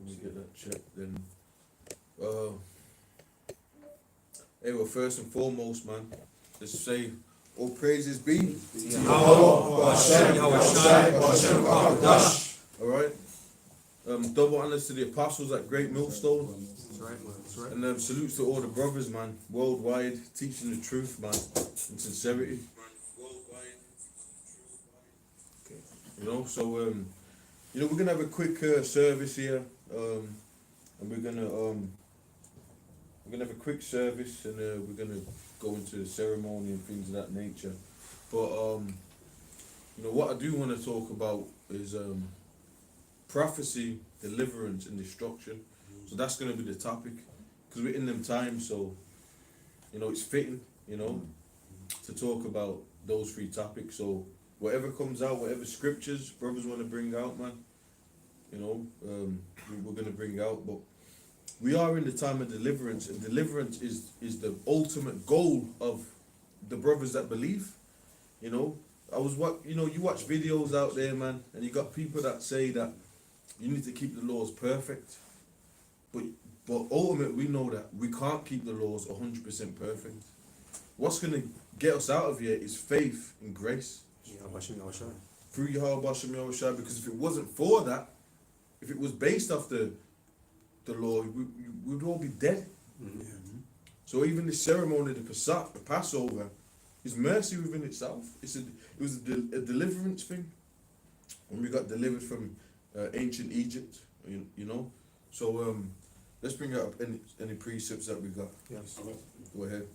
Let me get that checked then. Hey, well, first and foremost, man, let's say all praises be to Yahweh, alright? Double honors to the apostles at Great Millstone. That's right, man. That's right. And salutes to all the brothers, man, worldwide, teaching the truth, man, in sincerity. You know, so, you know, we're going to have a quick service here, and we're going to have a quick service, and we're going to go into the ceremony and things of that nature. But, you know, what I do want to talk about is prophecy, deliverance, and destruction. So that's going to be the topic, because we're in them times, so, you know, it's fitting, you know, to talk about those three topics. So whatever comes out, whatever scriptures brothers want to bring out, man, you know, we're going to bring out. But we are in the time of deliverance, and deliverance is the ultimate goal of the brothers that believe. You know, you watch videos out there, man, and you got people that say that you need to keep the laws perfect, but ultimately we know that we can't keep the laws 100% perfect. What's gonna get us out of here is faith and grace through Yahweh Bashem Yahushua. Because if it wasn't for that, if it was based off the law, we'd all be dead. Mm-hmm. So even the ceremony of the Passover is mercy within itself. It was a deliverance thing when we got delivered from ancient Egypt, you know. So let's bring out any precepts that we got. Yes. Go ahead.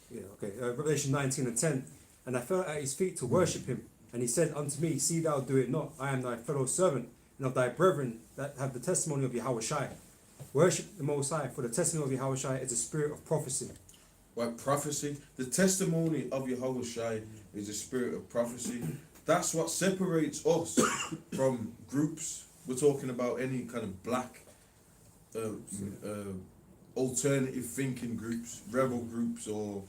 Yeah, okay. Revelation 19:10. And I fell at his feet to worship him. And he said unto me, See thou do it not. I am thy fellow servant, and of thy brethren that have the testimony of Yahweh Shai. Worship the Most High, for the testimony of Yahweh Shai is a spirit of prophecy. Right, prophecy. The testimony of Yahweh Shai is a spirit of prophecy. That's what separates us from groups. We're talking about any kind of black, alternative thinking groups, rebel groups, or,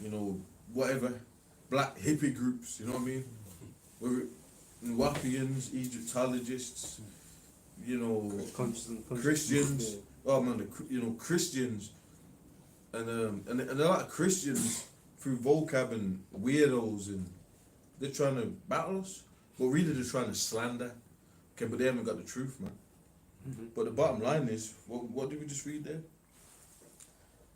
you know, whatever, black hippie groups, you know what I mean? We're Wapians, Egyptologists, you know, Christians. Oh man, you know, Christians, and a lot of Christians through vocab and weirdos, and they're trying to battle us, but really they're trying to slander. Okay, but they haven't got the truth, man. Mm-hmm. But the bottom line is, what did we just read there?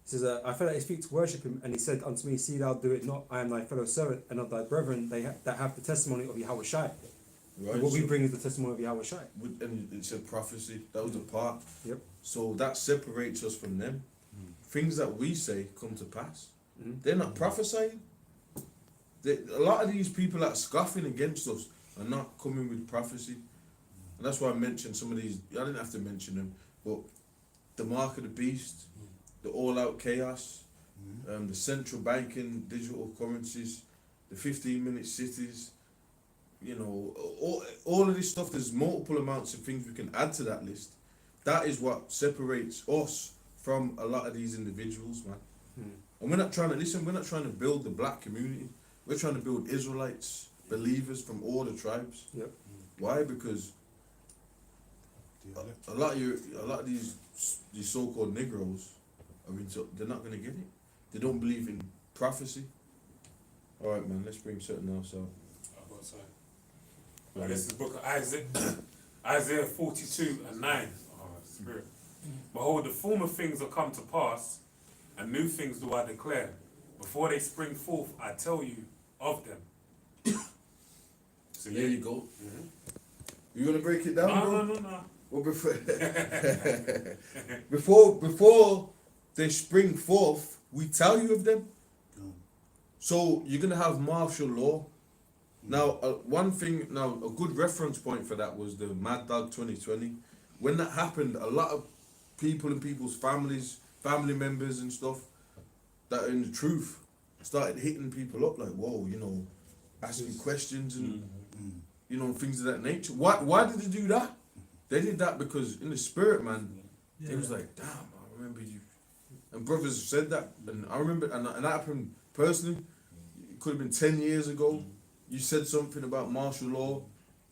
It says, I fell at his feet to worship him, and he said unto me, See thou do it not. I am thy fellow servant, and of thy brethren that have the testimony of Yahweh Shai. Right. And what we bring is the testimony of Yahweh Shai. And it said prophecy. That was the part. Yep. So that separates us from them. Things that we say come to pass. They're not prophesying. A lot of these people that are scoffing against us are not coming with prophecy. And that's why I mentioned some of these. I didn't have to mention them, but the mark of the beast, the all-out chaos, the central banking digital currencies, the 15-minute cities, you know, all of this stuff. There's multiple amounts of things we can add to that list. That is what separates us from a lot of these individuals, man. And we're not trying to build the black community. We're trying to build Israelites, believers from all the tribes. Yep. Why? Because a lot of these so-called Negroes they're not gonna get it. They don't believe in prophecy. All right, man. Let's bring something else out. This is the book of Isaiah 42:9. Oh, Spirit. Behold, the former things are come to pass, and new things do I declare. Before they spring forth, I tell you of them. So there you go. You gonna break it down, bro? No. Well, before they spring forth, we tell you of them. So you're gonna have martial law. Now, a good reference point for that was the Mad Dog 2020. When that happened, a lot of people and people's family members and stuff that are in the truth started hitting people up like, whoa, you know, asking questions and you know, things of that nature. Why did they do that? They did that because in the spirit, man, it was like, damn, I remember you. And brothers said that, and I remember, and that happened personally. It could have been 10 years ago. You said something about martial law,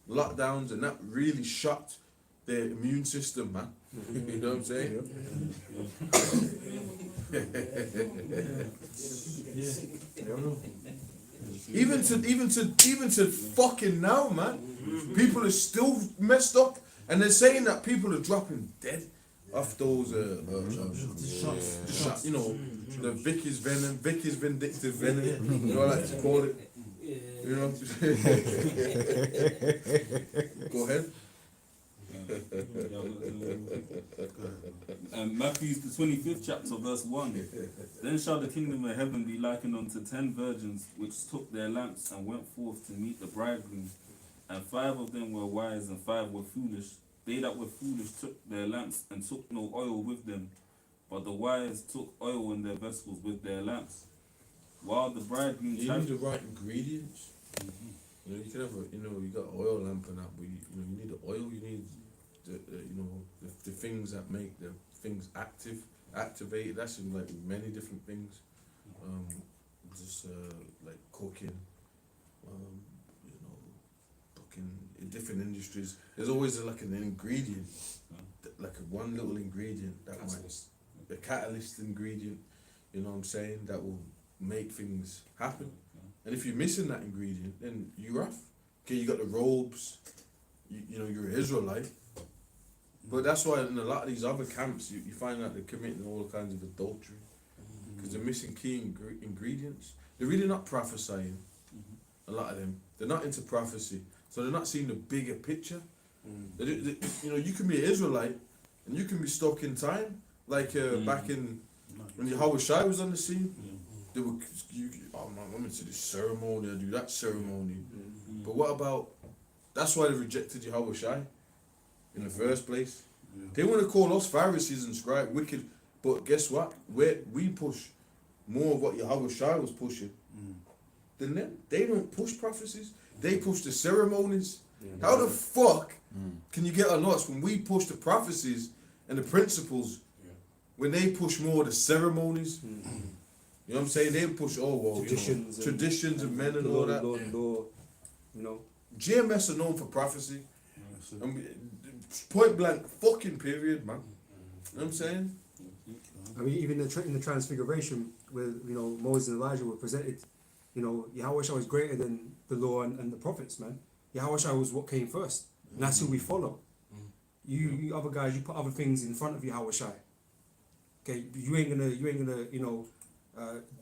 lockdowns, and that really shocked their immune system, man. You know what I'm saying? Even to fucking now, man. People are still messed up, and they're saying that people are dropping dead off those shots. You know, the Vicky's venom, Vicky's vindictive venom. You know, I like to call it. You know. Go ahead. Matthew, the 25th chapter, verse 1. Then shall the kingdom of heaven be likened unto 10 virgins, which took their lamps and went forth to meet the bridegroom. And 5 of them were wise, and 5 were foolish. They that were foolish took their lamps, and took no oil with them. But the wise took oil in their vessels with their lamps. While the bridegroom... You need the right ingredients. You know, you can have you got oil lamp and that, but you need the oil, you need the things that make the things activated. That's in like many different things. Like cooking, fucking in different industries. There's always like an ingredient, like one little ingredient that a catalyst ingredient. You know what I'm saying? That will make things happen. And if you're missing that ingredient, then you're off. Okay, you got the robes. You're an Israelite. But that's why in a lot of these other camps, you find out they're committing all kinds of adultery. Because they're missing key ingredients. They're really not prophesying, a lot of them. They're not into prophecy. So they're not seeing the bigger picture. You can be an Israelite, and you can be stuck in time. Like back in, when Yahweh Shai was on the scene, they were, I'm into this ceremony, I do that ceremony. But what about, that's why they rejected Yahweh Shai in the first place. They want to call us Pharisees and scribes wicked, but guess what? We push more of what Yahweh Shai was pushing than them. They don't push prophecies, they push the ceremonies. How the fuck can you get on us when we push the prophecies and the principles when they push more of the ceremonies? You know what I'm saying? They push traditions of men and all that. GMS are known for prophecy. Point blank, fucking period, man. You know what I'm saying? I mean, even in the Transfiguration, where Moses and Elijah were presented, Yahweh Shai was greater than the law and the prophets, man. Yahweh Shai was what came first, and that's who we follow. You other guys, you put other things in front of Yahweh Shai. Okay, you ain't gonna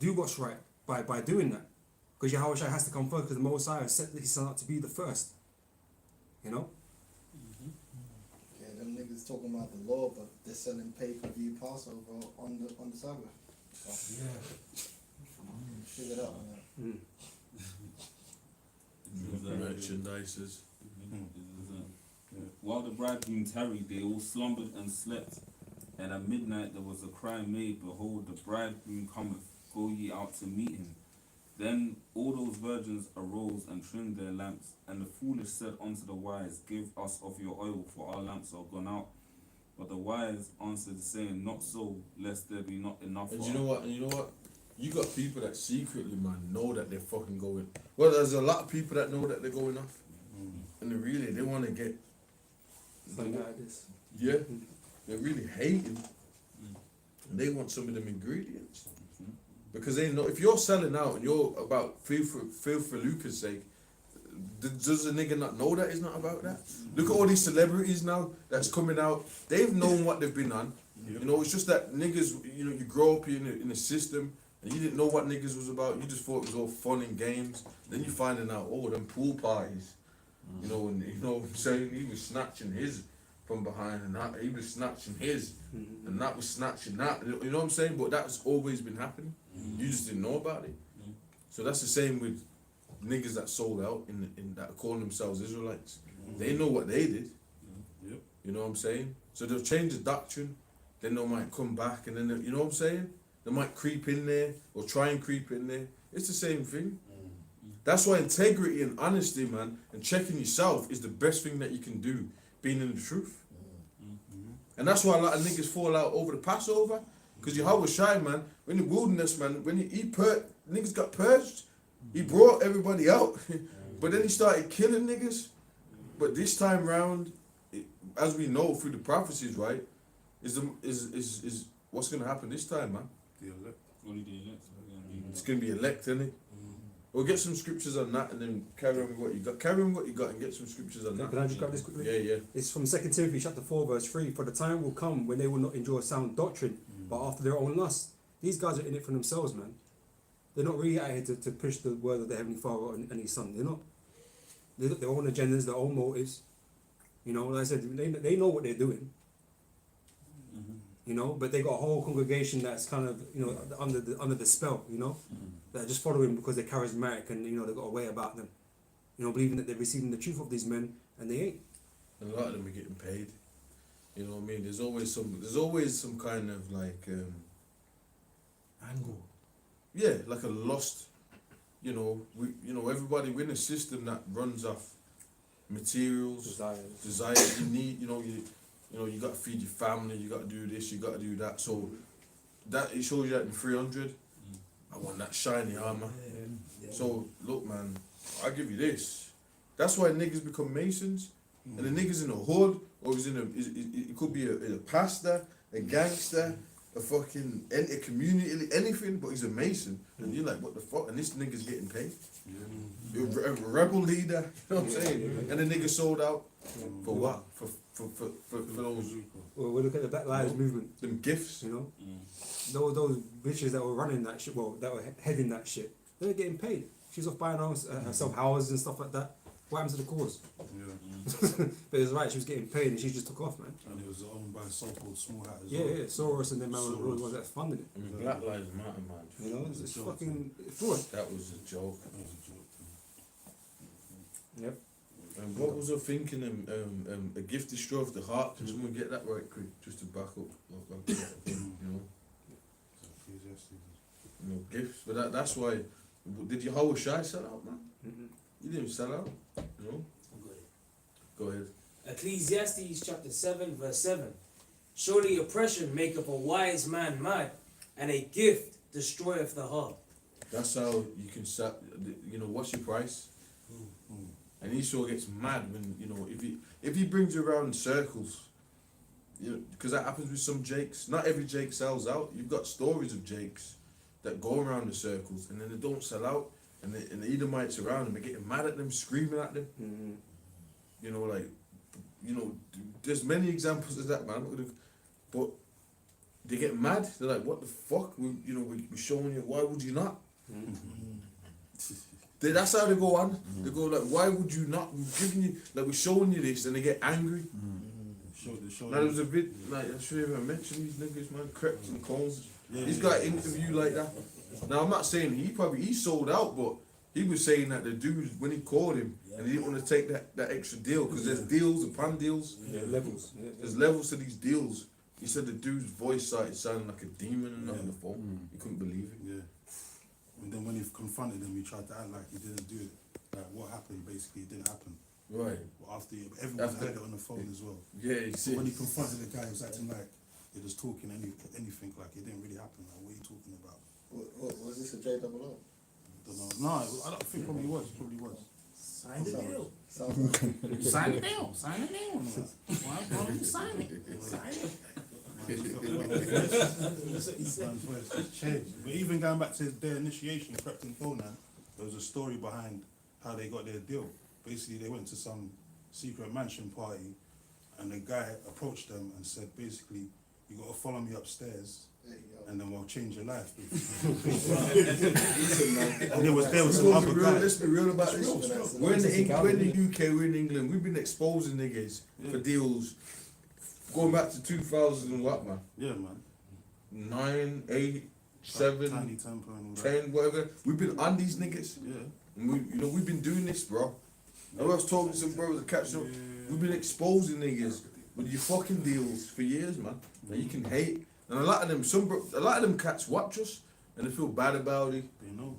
do what's right by doing that, because Yahweh Shai has to come first, because the Messiah set his son up to be the first. Yeah, them niggas talking about the law, but they're selling pay-per-view Passover on the Sabbath. So, figure it out on that. Merchandises. While the bridegroom tarried, they all slumbered and slept. And at midnight there was a cry made, Behold, the bridegroom cometh, go ye out to meet him. Then all those virgins arose and trimmed their lamps. And the foolish said unto the wise, Give us of your oil, for our lamps are gone out. But the wise answered, saying, Not so, lest there be not enough. And you know what? You got people that secretly, man, know that they're fucking going. Well, there's a lot of people that know that they're going off. And they want to get... Something like this. Yeah. They're really hating. And they want some of them ingredients. Because they know, if you're selling out and you're about feel for lucre's sake, does a nigga not know that it's not about that? Look at all these celebrities now that's coming out. They've known what they've been on. It's just that niggas, you grow up in a system and you didn't know what niggas was about. You just thought it was all fun and games. Then you're finding out, them pool parties. And what I'm saying? He was snatching his from behind, and that he was snatching his, and that was snatching that. You know what I'm saying? But that's always been happening. You just didn't know about it. So that's the same with niggas that sold out in that calling themselves Israelites. They know what they did. You know what I'm saying? So they'll change the doctrine, then they might come back, and then you know what I'm saying? They might creep in there or try and creep in there. It's the same thing. That's why integrity and honesty, man, and checking yourself is the best thing that you can do, being in the truth. And that's why a lot of niggas fall out over the Passover, because Yahweh Shai, man, when the wilderness, man, when niggas got purged, he brought everybody out. But then he started killing niggas. But this time round, as we know through the prophecies, right, is what's gonna happen this time, man. The elect. Only the elect. It's gonna be elect, innit? We'll get some scriptures on that and then carry on with what you got. Carry on with what you got and get some scriptures on that. Can I just grab this quickly? Yeah, yeah. It's from 2 Timothy chapter 4 verse 3. For the time will come when they will not endure sound doctrine, but after their own lust. These guys are in it for themselves, man. They're not really out here to push the word of the Heavenly Father and His Son. They're not. They've got their own agendas, their own motives. You know, like I said, they know what they're doing. You know, but they got a whole congregation that's kind of, you know, under the spell, you know, that are just following because they're charismatic and, you know, they've got a way about them. You know, believing that they're receiving the truth of these men and they ain't. And a lot of them are getting paid. You know what I mean? There's always some kind of like Angle. yeah, like a lost, you know, everybody, we're in a system that runs off materials, desires you need, you know, you gotta feed your family, you gotta do this, you gotta do that. So that it shows you that in 300. I want that shiny armor. So look, man, I'll give you this. That's why niggas become masons. And the niggas in the hood, or he's it could be a pastor, a gangster, a fucking a community, anything, but he's a mason. And you're like, what the fuck? And this nigga's getting paid. You're a rebel leader, you know what I'm saying? And the nigga sold out for what? For those Well, we look at the Black Lives Movement, them gifts. you know, those bitches that were running that shit, well, that were heading that shit, they're getting paid. She's off buying herself houses and stuff like that. What happened to the cause? But it's right, she was getting paid and she just took off, man. And it was owned by so-called small hat as Yeah, well. yeah, Soros and them man were the ones that funded it. I mean, Black Lives Matter, man. You know, it's fucking fraud. That was a joke. That was a joke. Yep. And what was I thinking? A gift destroys the heart. Can someone get that right quick, just to back up? You know, gifts. But that's why. Did Yahweh Shai sell out, man? You didn't sell out. You know. Go ahead. Ecclesiastes chapter 7 verse 7. Surely oppression maketh a wise man mad, and a gift destroyeth the heart. That's how you can sell. You know, what's your price? And Esau gets mad when, you know, if he brings you around in circles, you know, because that happens with some Jakes. Not every Jake sells out. You've got stories of Jakes that go around the circles and then they don't sell out, and the Edomites around them are getting mad at them, screaming at them. You know, like, you know, there's many examples of that, man. But they get mad. They're like, what the fuck? We're showing you. Why would you not? That's how they go on. They go like, why would you not? We're giving you, like, we're showing you this, and they get angry. Now there was a bit, like, I should have mentioned these niggas, man, Crept and Combs. He's got an interview like that. Now I'm not saying he sold out, but he was saying that the dude, when he called him, and he didn't want to take that extra deal, because there's deals upon deals. Yeah, levels. There's levels to these deals. He said the dude's voice started sounding like a demon and on the phone. He couldn't believe it. Yeah. And then when he confronted him, he tried to act like he didn't do it. Like what happened, basically, it didn't happen. Right. But everyone heard it on the phone as well. Yeah, you So see. when he confronted the guy, he was acting like he was talking anything, like it didn't really happen. Like, what are you talking about? What was this a JOO? Don't know. No, I don't think probably was. Sign the deal. Sounds like Sign the deal. Sign the deal. Why don't you sign it? Sign it. Man's voice has changed. But even going back to their initiation, Crept and Conan, there was a story behind how they got their deal. Basically, they went to some secret mansion party, and the guy approached them and said, basically, you got to follow me upstairs, there you go. and then we'll change your life. Listen, man. And there was some other guy. Let's be real about this. We're in the UK, we're in England. We've been exposing niggas for deals going back to 2000 and what, man? Yeah, man. 9, 8, 7, Tiny temper and all that. 10, whatever. We've been on these niggas. Yeah. And we've been doing this, bro. I was talking to some brothers that catch up. We've been exposing niggas with your fucking deals for years, man. And you can hate. And a lot of them cats watch us and they feel bad about it. They know.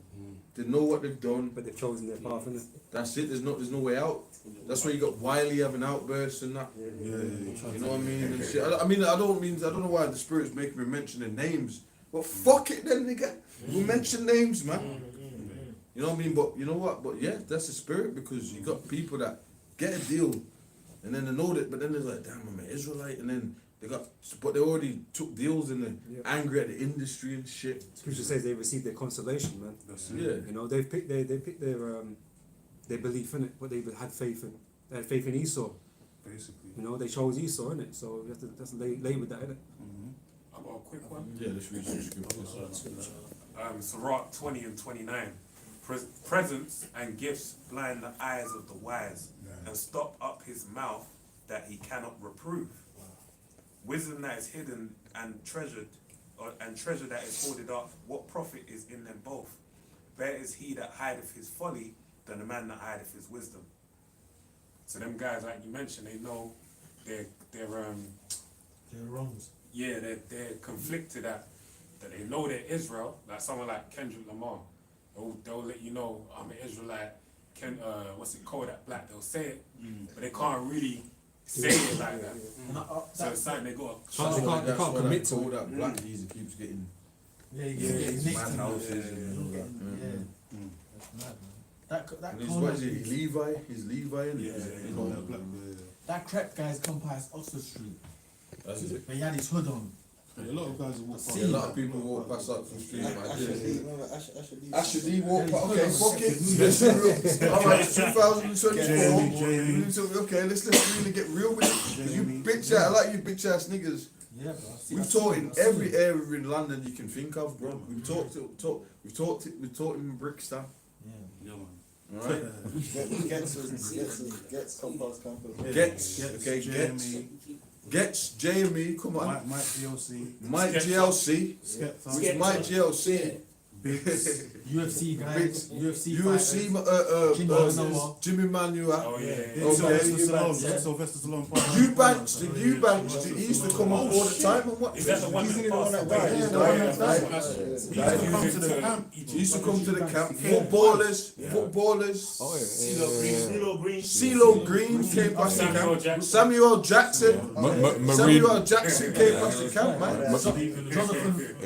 They know what they've done. But they've chosen their path, innit? That's it. There's no way out. That's why you got Wiley having outbursts and that. Yeah. You know what I mean? And shit. I don't know why the Spirit's making me mention their names. But fuck it then, nigga. We'll mention names, man. You know what I mean? But you know what? But yeah, that's the Spirit, because you got people that get a deal and then they know that, but then they're like, damn, I'm an Israelite, and then but they already took deals and they're angry at the industry and shit. Scripture says they received their consolation, man. Yeah. You know, they picked their belief in it, what they had faith in. They had faith in Esau. Basically. You know, they chose Esau, innit? So you have to just lay with that, innit? I've got a quick one. Yeah, let's read some scriptures. Sirach 20 and 29. Presents and gifts blind the eyes of the wise, and stop up his mouth that he cannot reprove. Wisdom that is hidden and treasured, and treasure that is hoarded up, what profit is in them both? Better is he that hideth his folly than the man that hideth his wisdom. So them guys, like you mentioned, they know they're wrongs. yeah, they're conflicted at that they know they're Israel, like someone like Kendrick Lamar. They'll let you know I'm an Israelite. What's it called? That black. They'll say it, but they can't really say it like that. So it's something they got. They can't commit to all it. that black geezer keeps getting He's mad getting houses and all that. That's mad, man. That And he's corner- what is he? Levi? He's Levi, isn't he? Yeah, You know, Black, that crep guy's come past Oxford Street, that's it. but he had his hood on. a lot of guys walk past. Yeah, a lot of people walk past up the street. Actually, walk past. Okay, fuck it. Jamie. Alright, it's 2024. Jamie. Okay, let's really get real with it. 'Cause you bitch ass, I like you bitch ass niggas. Yeah, bro. I see- We've I taught see in it, I see every it. area in London you can think of, bro. We've taught in Brixton. Yeah. Yeah, man. Alright? Gets Compass Campus. Gets. Gets JME, come on. Mike GLC, Mike GLC. Skepta, Which Mike GLC. Biggs, UFC guys, Biggs. UFC UFC, fighters. Jimmy Manuel. Oh yeah. Okay. Sylvester Stallone. Eubanks, he used to come on all the time and what? Is that the one He's that the one passed that away? died. Yeah, He's the yeah, one yeah, that that's died. what I said. He used to come to the camp. He used to come to the camp. Footballers. Oh, yeah. CeeLo Green came past the Samuel camp. Jackson. Samuel Jackson. Marine. Samuel Jackson came past the camp, man.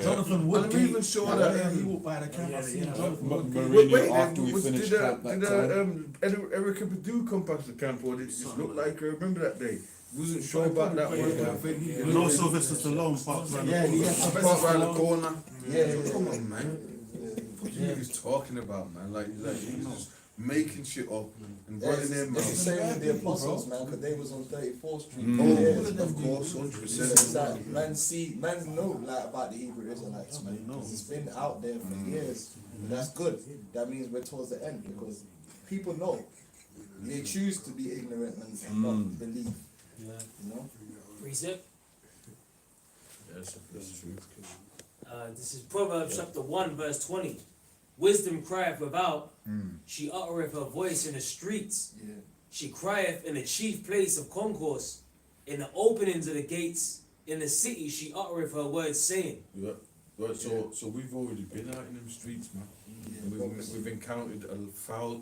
Jonathan I'm Woodgate. even sure that. He walked by the camp. I seen Jonathan Woodgate. Mourinho after we finished did camp that time. Erica Badu come past the camp, or did it just look like her? Remember that day? Wasn't sure about that one. I think No Sylvester Stallone parked around the corner. parked around the corner. Yeah. Come on, man. What are you niggas talking about, man? Like he's just making shit up and running their It's the mouth. same with the Apostles, man, because they was on 34th Street. Of course, So 100%. it's like, man know like about the Hebrew Israelites, man. 'Cause it's been out there for years. And that's good. That means we're towards the end because people know. They choose to be ignorant and not believe. Yeah. You know? Precept. Yes, that's true. This is Proverbs chapter 1, verse 20. Wisdom crieth without, she uttereth her voice in the streets. Yeah. She crieth in the chief place of concourse, in the openings of the gates, in the city she uttereth her words, saying. Yeah. Right, so we've already been out in them streets, man. And we've encountered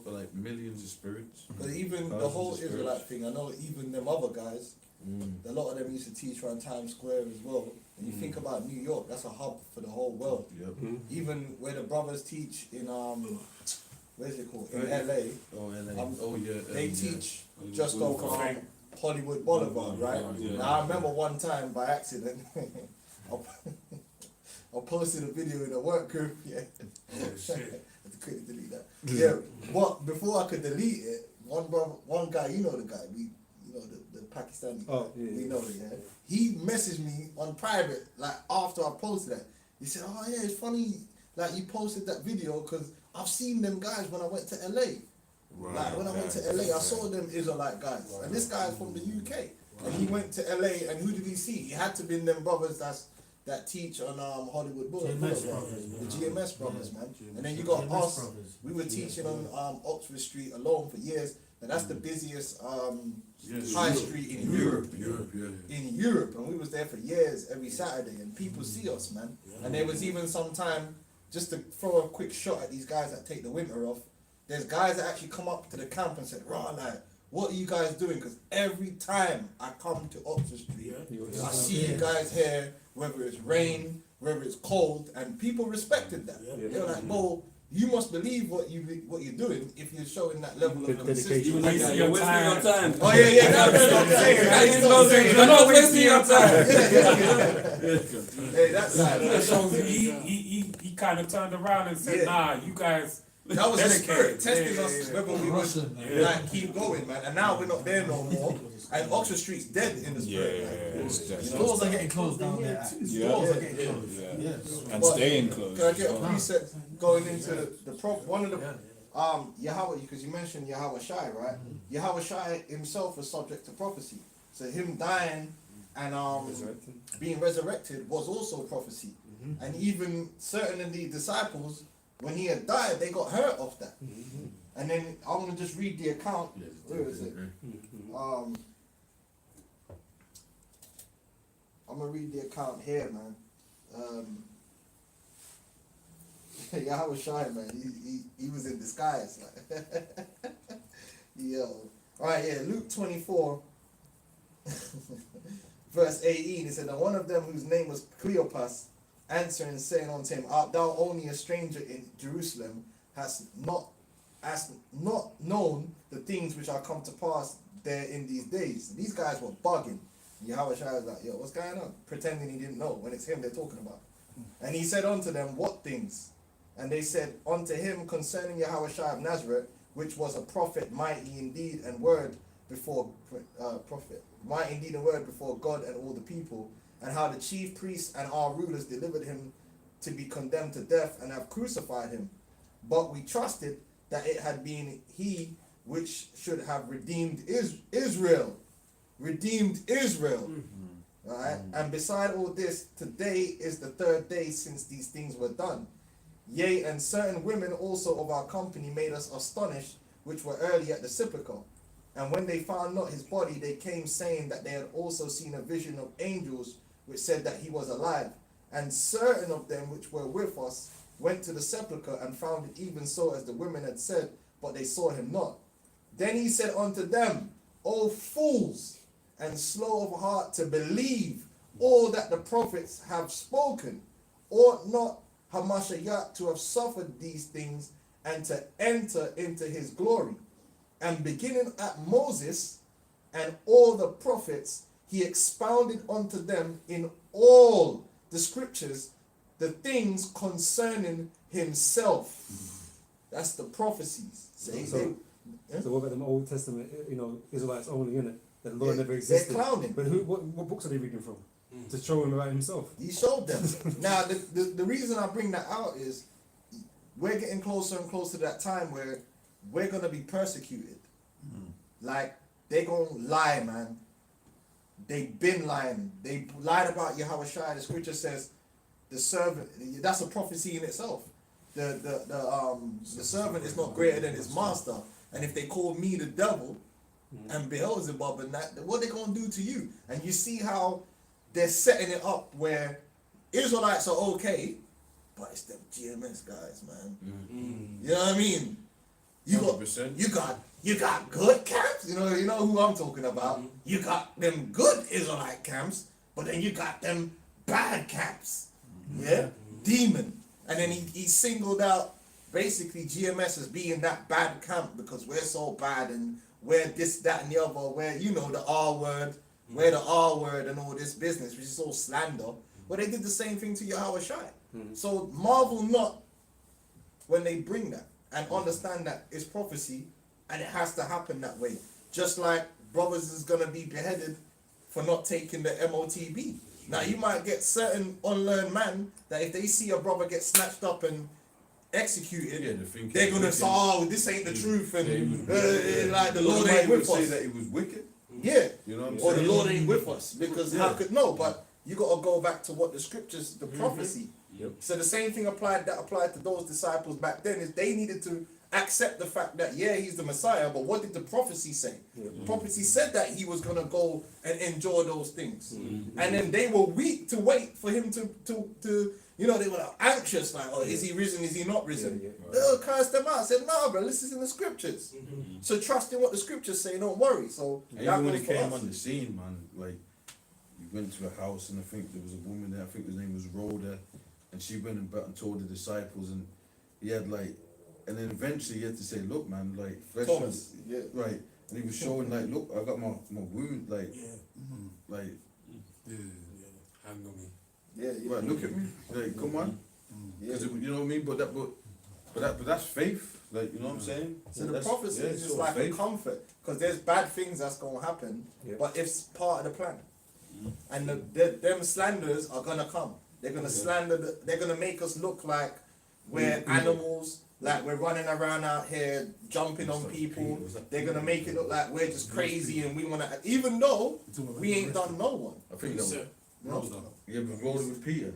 like millions of spirits. But even the Thousands whole of spirits. Israelite thing, I know even them other guys, a lot of them used to teach around Times Square as well. And you think about New York, that's a hub for the whole world. Yep. Even where the brothers teach in where's it called? In LA, Oh, LA. they teach just over Hollywood Boulevard, right? Yeah. Now I remember one time by accident I posted a video in a work group, yeah. Oh shit. I had to quickly delete that. Yeah, but before I could delete it, one guy, you know the guy, the Pakistani guy, Oh, yeah, we yeah. know it, yeah. He messaged me on private, like after I posted that. He said, "Oh yeah, it's funny, like you posted that video because I've seen them guys when I went to LA. Like when I went to LA, I saw them Israelite guys, and this guy is from the UK, and he went to LA, and who did he see? He had to be them brothers that teach on Hollywood Boulevard, GMS brothers, the GMS brothers, man. And then you GMS got us. brothers. We were teaching on Oxford Street alone for years, and that's the busiest high street in Europe. In Europe, and we was there for years every Saturday, and people see us, man. And there was even some time, just to throw a quick shot at these guys that take the winter off. There's guys that actually come up to the camp and said, "Raw, like, what are you guys doing?" Because every time I come to Oxford Street, I see you guys here, whether it's rain, whether it's cold, and people respected that. They're like, "Bro, you must believe what you're doing if you're showing that level of Dedication. consistency. You like that, you're wasting your time. Oh yeah, that's what I'm saying. You're not wasting your time. Hey, that's That shows you he kind of turned around and said, Yeah. nah, you guys. that was the spirit testing Yeah, us yeah, whether we would Russian. like keep going, man. And now we're not there no more. And Oxford Street's dead in the spirit. man. Doors are getting closed down there. Yeah. Doors are getting Yeah. closed. Yeah. Yes. And But staying close. Can I get a as well. preset going into the one of the Yahweh, because you mentioned Yahweh Shai, right? Yahweh Shai himself was subject to prophecy. So him dying and being resurrected was also prophecy. And even certain of the disciples, when he had died, they got hurt off that. And then I'm gonna just read the account. Where is it? I'm gonna read the account here, man. Yahweh Shai, man, he was in disguise. Like. Yo. Alright, yeah, Luke 24, verse 18, it said, and one of them whose name was Cleopas, answering, saying unto him, art thou only a stranger in Jerusalem, hast not known the things which are come to pass there in these days? These guys were bugging. Yahweh Shai was like, yo, what's going on? Pretending he didn't know when it's him they're talking about. And he said unto them, what things? And they said unto him concerning Yahweh Shai of Nazareth, which was a prophet, mighty indeed and word before mighty indeed and word before God and all the people, and how the chief priests and our rulers delivered him to be condemned to death and have crucified him. But we trusted that it had been he which should have redeemed Israel. Redeemed Israel. Alright? And beside all this, today is the third day since these things were done. Yea, and certain women also of our company made us astonished, which were early at the sepulchre. And when they found not his body, they came saying that they had also seen a vision of angels, which said that he was alive. And certain of them which were with us went to the sepulchre and found it even so as the women had said, but they saw him not. Then he said unto them, O fools, and slow of heart to believe all that the prophets have spoken. Ought not Hamashiach to have suffered these things and to enter into his glory? And beginning at Moses and all the prophets, he expounded unto them in all the scriptures the things concerning himself. That's the prophecies. So what about the Old Testament, Israelites only, innit? The Lord never They're existed. clowning. But what books are they reading from? To show him about himself. He showed them. Now, the reason I bring that out is we're getting closer and closer to that time where we're going to be persecuted. Like, they're going to lie, man. They've been lying. They lied about Yahweh Shai. The scripture says the servant, that's a prophecy in itself. The servant is not greater than his master. And if they call me the devil and Beelzebub and that, what are they going to do to you? And you see how they're setting it up where Israelites are okay, but it's them GMS guys, man. You know what I mean? You got good camps. You know who I'm talking about. You got them good Israelite camps, but then you got them bad camps. Yeah, demon. And then he singled out basically GMS as being that bad camp because we're so bad and we're this, that, and the other. Where the R word. We're the R word and all this business, which is all slander. But they did the same thing to Yahweh Shai. So marvel not when they bring that and understand that it's prophecy and it has to happen that way. Just like brothers is going to be beheaded for not taking the MOTB. Now you might get certain unlearned man that if they see a brother get snatched up and executed, they're going to say, oh, this ain't the truth. And like the Lord ain't with us. Say that he was wicked. Yeah, You know what I'm or saying? the Lord ain't with us because how could but you got to go back to what the scriptures, the prophecy. So the same thing applied to those disciples back then is they needed to accept the fact that he's the Messiah, but what did the prophecy say? Prophecy said that he was gonna go and enjoy those things, and then they were weak to wait for him to they were anxious like, oh, is he risen? Is he not risen? They'll cast them out. Said, no, bro, this is in the scriptures. So trust in what the scriptures say. Don't worry. So even when he came on the scene, man, like he went to a house and I think there was a woman there. I think his name was Rhoda, and she went and told the disciples, and he had like, and then eventually he had to say, look, man, like flesh Thomas, yeah. right, and he was showing like, look, I got my wound, like, Mhm. like, Yeah. Handle me. Yeah, yeah. right, look at me, like, come on, Yeah. because you know what I mean. But that's faith, like, you know what I'm saying. So the That's- prophecy yeah, is just sort of like a faith. comfort, because there's bad things that's gonna happen, Yeah. but it's part of the plan. And them slanders are gonna come. They're gonna slander. They're gonna make us look like we're animals, like we're running around out here jumping on people. They're gonna make it look like we're just crazy and we wanna, even though we ain't done no one. I think that was, No. yeah, but rolling with Peter.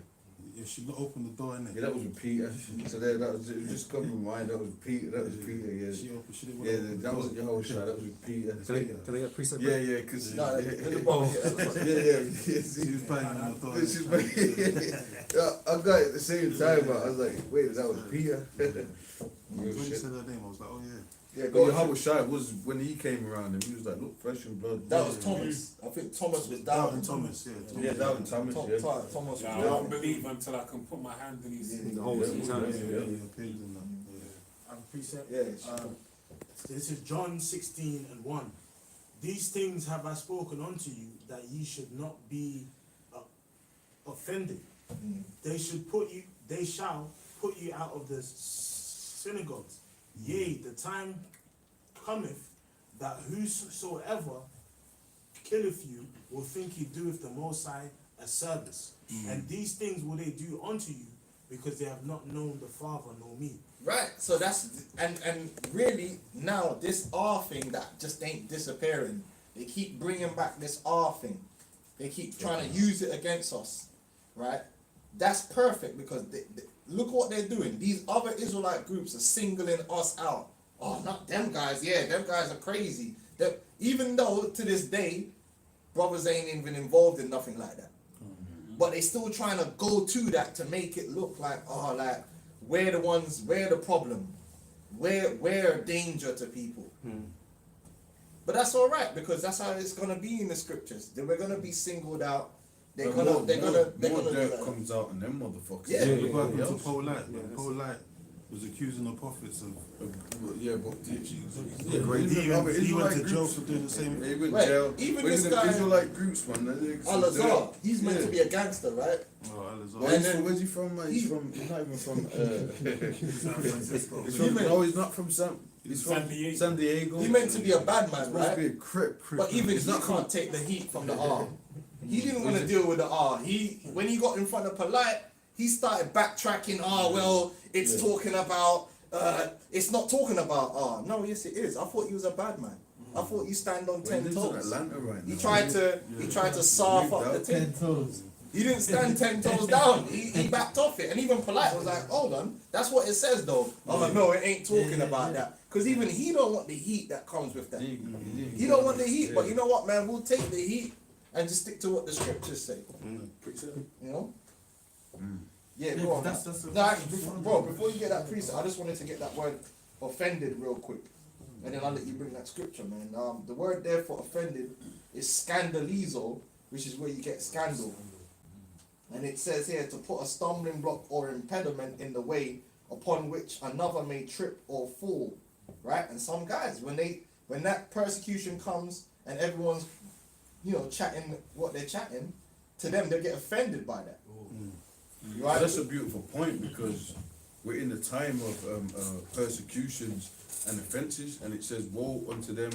Yeah, she not opened the door, innit? Yeah, that was with Peter. So there, that was, it was just coming to mind. That was Peter. That was Peter. Yeah. She opened, she didn't Yeah, wanna open that the wasn't door. your whole shot. That was with Peter. Can I get a precept? Yeah, yeah, because No, yeah, the bottom, yeah. She was banging on the door. This is yeah, I got it at the same time, but I was like, wait, that was Peter. When Real you shit. said her name, I was like, oh yeah. Yeah, But go your on. Howard Shire was when he came around and he was like, look, flesh and blood. That was Thomas. I think Thomas was doubting. Doubting Thomas, yeah. Yeah, Doubting Thomas, yeah. Thomas was Yeah, I don't doubting. believe until I can put my hand in his. The whole Yeah, time. Yeah, pigs and that. And precept. Yeah. This is John 16:1. These things have I spoken unto you, that ye should not be offended. Mm. They shall put you out of the synagogues. Yea, the time cometh that whosoever killeth you will think he doeth the Most High a service. And these things will they do unto you, because they have not known the Father nor me. Right, so that's and really now this R thing that just ain't disappearing. They keep bringing back this R thing. They keep trying to use it against us, right? That's perfect because look what they're doing. These other Israelite groups are singling us out. Oh, not them guys. Yeah, them guys are crazy. Even though to this day, brothers ain't even involved in nothing like that. But they still trying to go to that to make it look like, oh, like we're the problem. We're a danger to people. But that's all right because that's how it's gonna be in the scriptures. We're gonna be singled out. They're gonna do dirt that. comes out on them motherfuckers. Yeah. Yeah, what happened to else. Polite? Polite was accusing the prophets of. Yeah, but Yeah, great. he Other went to Israelite jail groups, for doing the same. they went Right, jail. even But this the guy- Israelite groups, man. Al-Azhar, he's meant to be a gangster, right? Oh, Alizar. Where's then- where's he from? He's not even from. He's He meant- no, he's not from He's from San Diego. San Diego. He's meant to be a bad man, He's supposed to be right? a crip. But even He's he not can't take the heat from the R. He didn't want to deal with the R. When he got in front of Polite, he started backtracking. Well, it's Yeah. talking about. It's not talking about R. No, yes, it is. I thought he was a bad man. I thought you stand on Well, he 10 lives in toes. Atlanta right now. He tried to soft up the thing. 10 toes. He didn't stand 10 toes down. He backed off it. And even Polite was like, hold on, that's what it says though. I'm like, no, it ain't talking about that. Because even he don't want the heat that comes with that. He don't want the heat, but you know what, man? We'll take the heat and just stick to what the scriptures say. You know? Yeah, go on. that's No, actually, before you get that precept, I just wanted to get that word offended real quick. And then I'll let you bring that scripture, man. The word there for offended is scandalizo, which is where you get scandal. And it says here to put a stumbling block or impediment in the way upon which another may trip or fall. Right? And some guys, when that persecution comes and everyone's, chatting what they're chatting, to them they get offended by that. Right? That's a beautiful point because we're in the time of persecutions and offences, and it says, "Woe unto them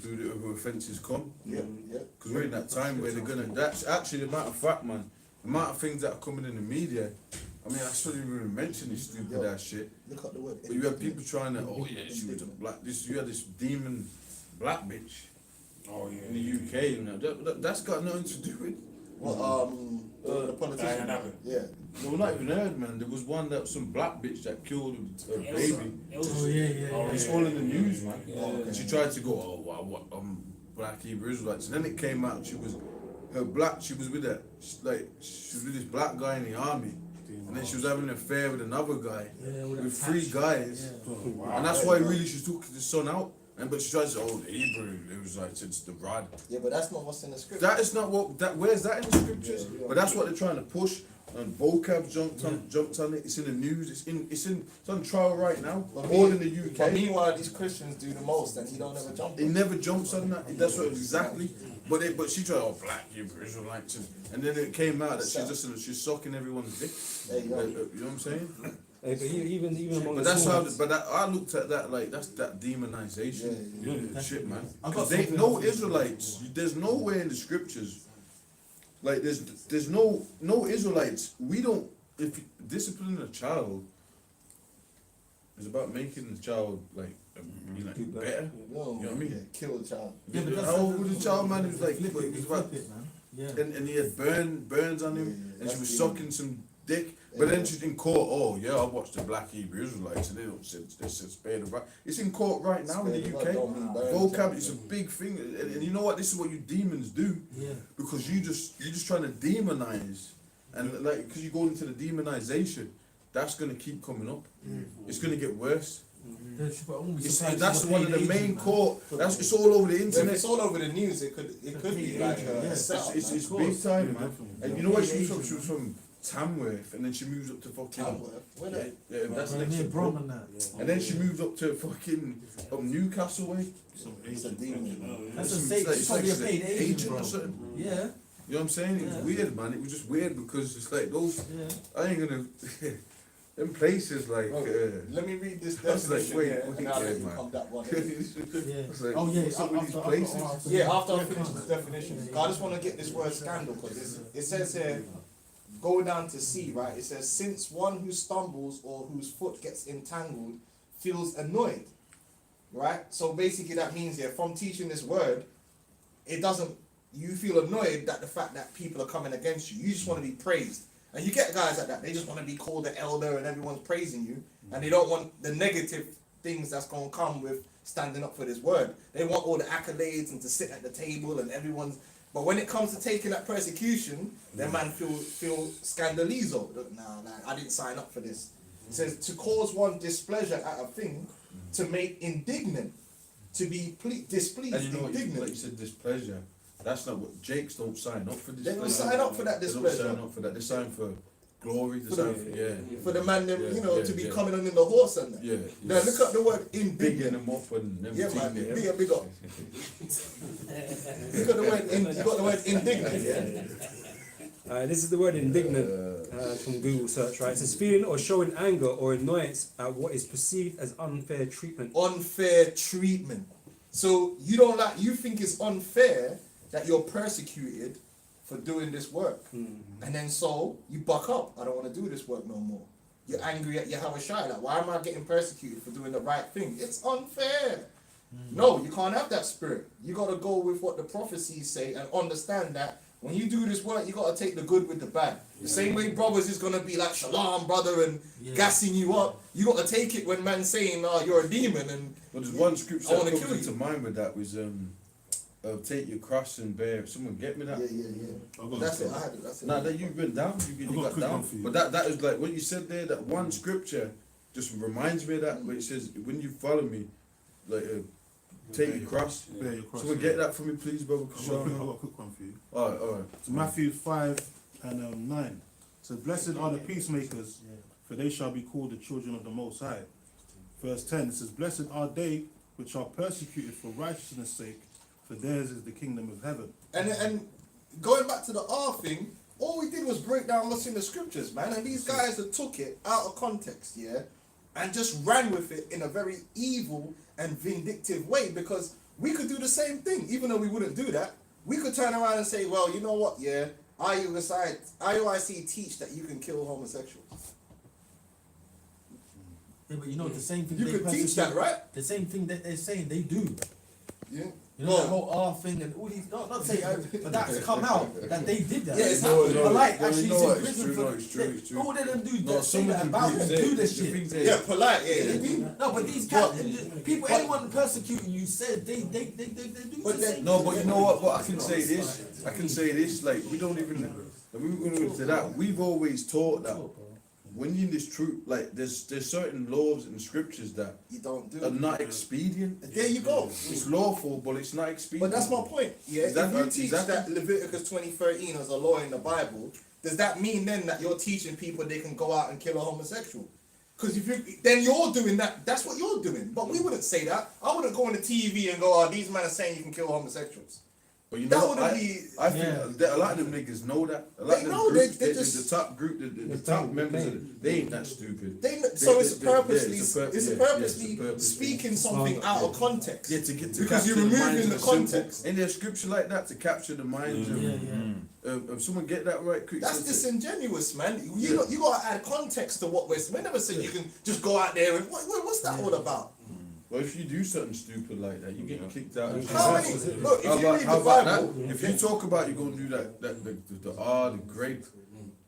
who offences come." Yeah. Because we're in that time where they're gonna. That's actually the amount of fact, man. The amount of things that are coming in the media. I mean, I shouldn't even mention this stupid ass shit. Look up the word. But you have people trying to. Oh yeah, she was a black. You had this demon black bitch Oh yeah. in the UK. You know, that's got nothing to do with. The politician. Diane Abbott. Yeah. No, not even heard, man. There was one that some black bitch that killed her baby. Oh, yeah. It's all in the news, man. Okay. And she tried to go, oh, wow, what, black Hebrew Israelites. And then it came out, she was with this black guy in the army. And then she was having an affair with another guy, with 3 guys. And that's why really she took the son out. But she tried to say, oh, the Hebrew, it was like, it's the rod. Yeah, but that's not what's in the scripture. That is not where's that in the scriptures? Yeah. But that's what they're trying to push. And vocab jumped on it. It's in the news. It's on trial right now. All in the UK. But meanwhile, these Christians do the most, and he don't ever jump. He never jumps on that. That's what exactly. But she tried, oh, black Hebrew Israelites, and then it came out that she's sucking everyone's dick. There you go. You know what I'm saying? Hey, but even among But the that's small how. ones- But that, I looked at that like that's that demonization. Shit, man. I got Because they something no else. Israelites. There's nowhere in the scriptures. Like there's no Israelites. We don't. If disciplining a child is about making the child like better. No, You know what I mean? yeah, kill the child. Yeah, but that's How old was the child, man? He was like, flip what, it, he was flip about, it, man. Yeah. and he had burns on him, Yeah, and she that's was the- sucking some dick. But then she's in court. Oh yeah, I watched the Black Hebrew Israelites, and they said spare the rod. It's in court right now in the Spare the UK. rod don't mean burn Vocab child, is a yeah. big thing, and you know what? This is what you demons do, Yeah. because you're just trying to demonize, and like because you go into the demonization, that's gonna keep coming up. It's gonna get worse. That's one of the main court. It's all over the If internet. it's all over the news, it could be like a setup, It's man. big time, Yeah, man. definitely. And you know where she was from? She was from Tamworth, and then she moves up to fucking. Tamworth. Where Yeah, that? yeah, that's Right next near to Brom Brom. and that. And then she moved up to fucking Newcastle way. It's a demon. That's a It's safe, like- it's probably a it's like paid agent, or bro. something. Yeah, You know what I'm saying? It was Yeah. weird, man. It was just weird because it's like those. yeah. I ain't gonna. Them places like. Let me read this That's like, definition wait, here, wait, and I'll let yeah, you man. come that one. Yeah. It's like, Oh yeah, what's up with these places? Yeah, after I finish this definition, I just want to get this word scandal because it says here, go down to C, right? It says, since one who stumbles or whose foot gets entangled feels annoyed, right? So basically that means here, from teaching this word, it doesn't, you feel annoyed that the fact that people are coming against you. You just want to be praised. And you get guys like that, they just want to be called an elder and everyone's praising you, and they don't want the negative things that's going to come with standing up for this word. They want all the accolades and to sit at the table and everyone's. But when it comes to taking that persecution, then man feel scandalizo. Nah, like, I didn't sign up for this. It says to cause one displeasure at a thing, to make indignant, to be displeased, And you know what? indignant. Like you said, displeasure. That's not what Jakes don't sign up for. They don't sign up for that They don't displeasure. sign up for that. They sign for glory. They For sign the- for yeah. For the man, them, Yeah, you know, yeah, to be yeah. coming on in the horse and that. Yeah. Now look at the word bigging indignant. them up and Yeah, everything. man, big up. You got the word you got the word indignant, yeah? This is the word indignant from Google search, right? It says feeling or showing anger or annoyance at what is perceived as unfair treatment. Unfair treatment. So you don't like, you think it's unfair that you're persecuted for doing this work. And then so you buck up. I don't want to do this work no more. You're angry at Yahweh Shai. Like, why am I getting persecuted for doing the right thing? It's unfair. No, you can't have that spirit. You got to go with what the prophecies say and understand that when you do this work, you got to take the good with the bad. The same way brothers is going to be like, shalom, brother, and gassing you up. You got to take it when man's saying, you're a demon. And But there's one scripture I that wanna comes kill into you. mind with that was take your cross and bear. Someone get me that. I've got That's a- it. I had it. That's it. Nah, that you went down. You I've got a got quick down. one for you. But that is like what you said there. That one scripture just reminds me of that. Where it says, "When you follow me, like take your cross." Bear your cross. Someone get that for me, please, brother. I've got a quick one for you. All right. So Matthew 5 and 9. So blessed are the peacemakers, for they shall be called the children of the Most High. Verse 10, it says, blessed are they which are persecuted for righteousness' sake, for theirs is the kingdom of heaven. And going back to the R thing, all we did was break down what's in the scriptures, man. And these guys that took it out of context, yeah, and just ran with it in a very evil and vindictive way, because we could do the same thing, even though we wouldn't do that. We could turn around and say, well, you know what, yeah, IUIC teach that you can kill homosexuals. Yeah, but you know the same thing. You they could teach that, persecute- right? The same thing that they're saying they do. Yeah. You know Well, that whole R thing and all these. Not say, but that's come out that they did that. Yeah, it's No, happened. no, Polite no, actually you know is what, in it's prison true, for. no, it's true, it's true. All of them do No, that. Say some of that them about things them. they- Do this the shit. things they- Yeah, polite, yeah. they do. No, but these people, anyone persecuting you said they do But the then- same. No, but you know what? But I can say this. Like we don't even. We went into that. We've always taught that when you're in this truth, like there's certain laws and scriptures that You don't do are it. not expedient. There you go. It's lawful, but it's not expedient. But that's my point. Yeah, Exactly, if you teach exactly. that Leviticus 20:13 as a law in the Bible, does that mean then that you're teaching people they can go out and kill a homosexual? Because if you then you're doing that, that's what you're doing. But we wouldn't say that. I wouldn't go on the TV and go, "Oh, these men are saying you can kill homosexuals." But you That know, wouldn't I think that a lot of them niggas know that. A lot They of them know, groups, they the just- top group, the top members, they ain't that stupid. So it's purposely, it's it's yeah, purposely it's a purpose. speaking something out of context. Yeah, to get to Because you're capture the removing minds the of simple- context. Ain't there a scripture like that to capture the minds of someone get that right quick? That's something. disingenuous, man. Yeah. You gotta add context to what we never said you can just go out there and what's that all about? Well, if you do something stupid like that, you get kicked out. How many? Look, if you read the How about Bible, that? If you talk about you're gonna do the R, the grape,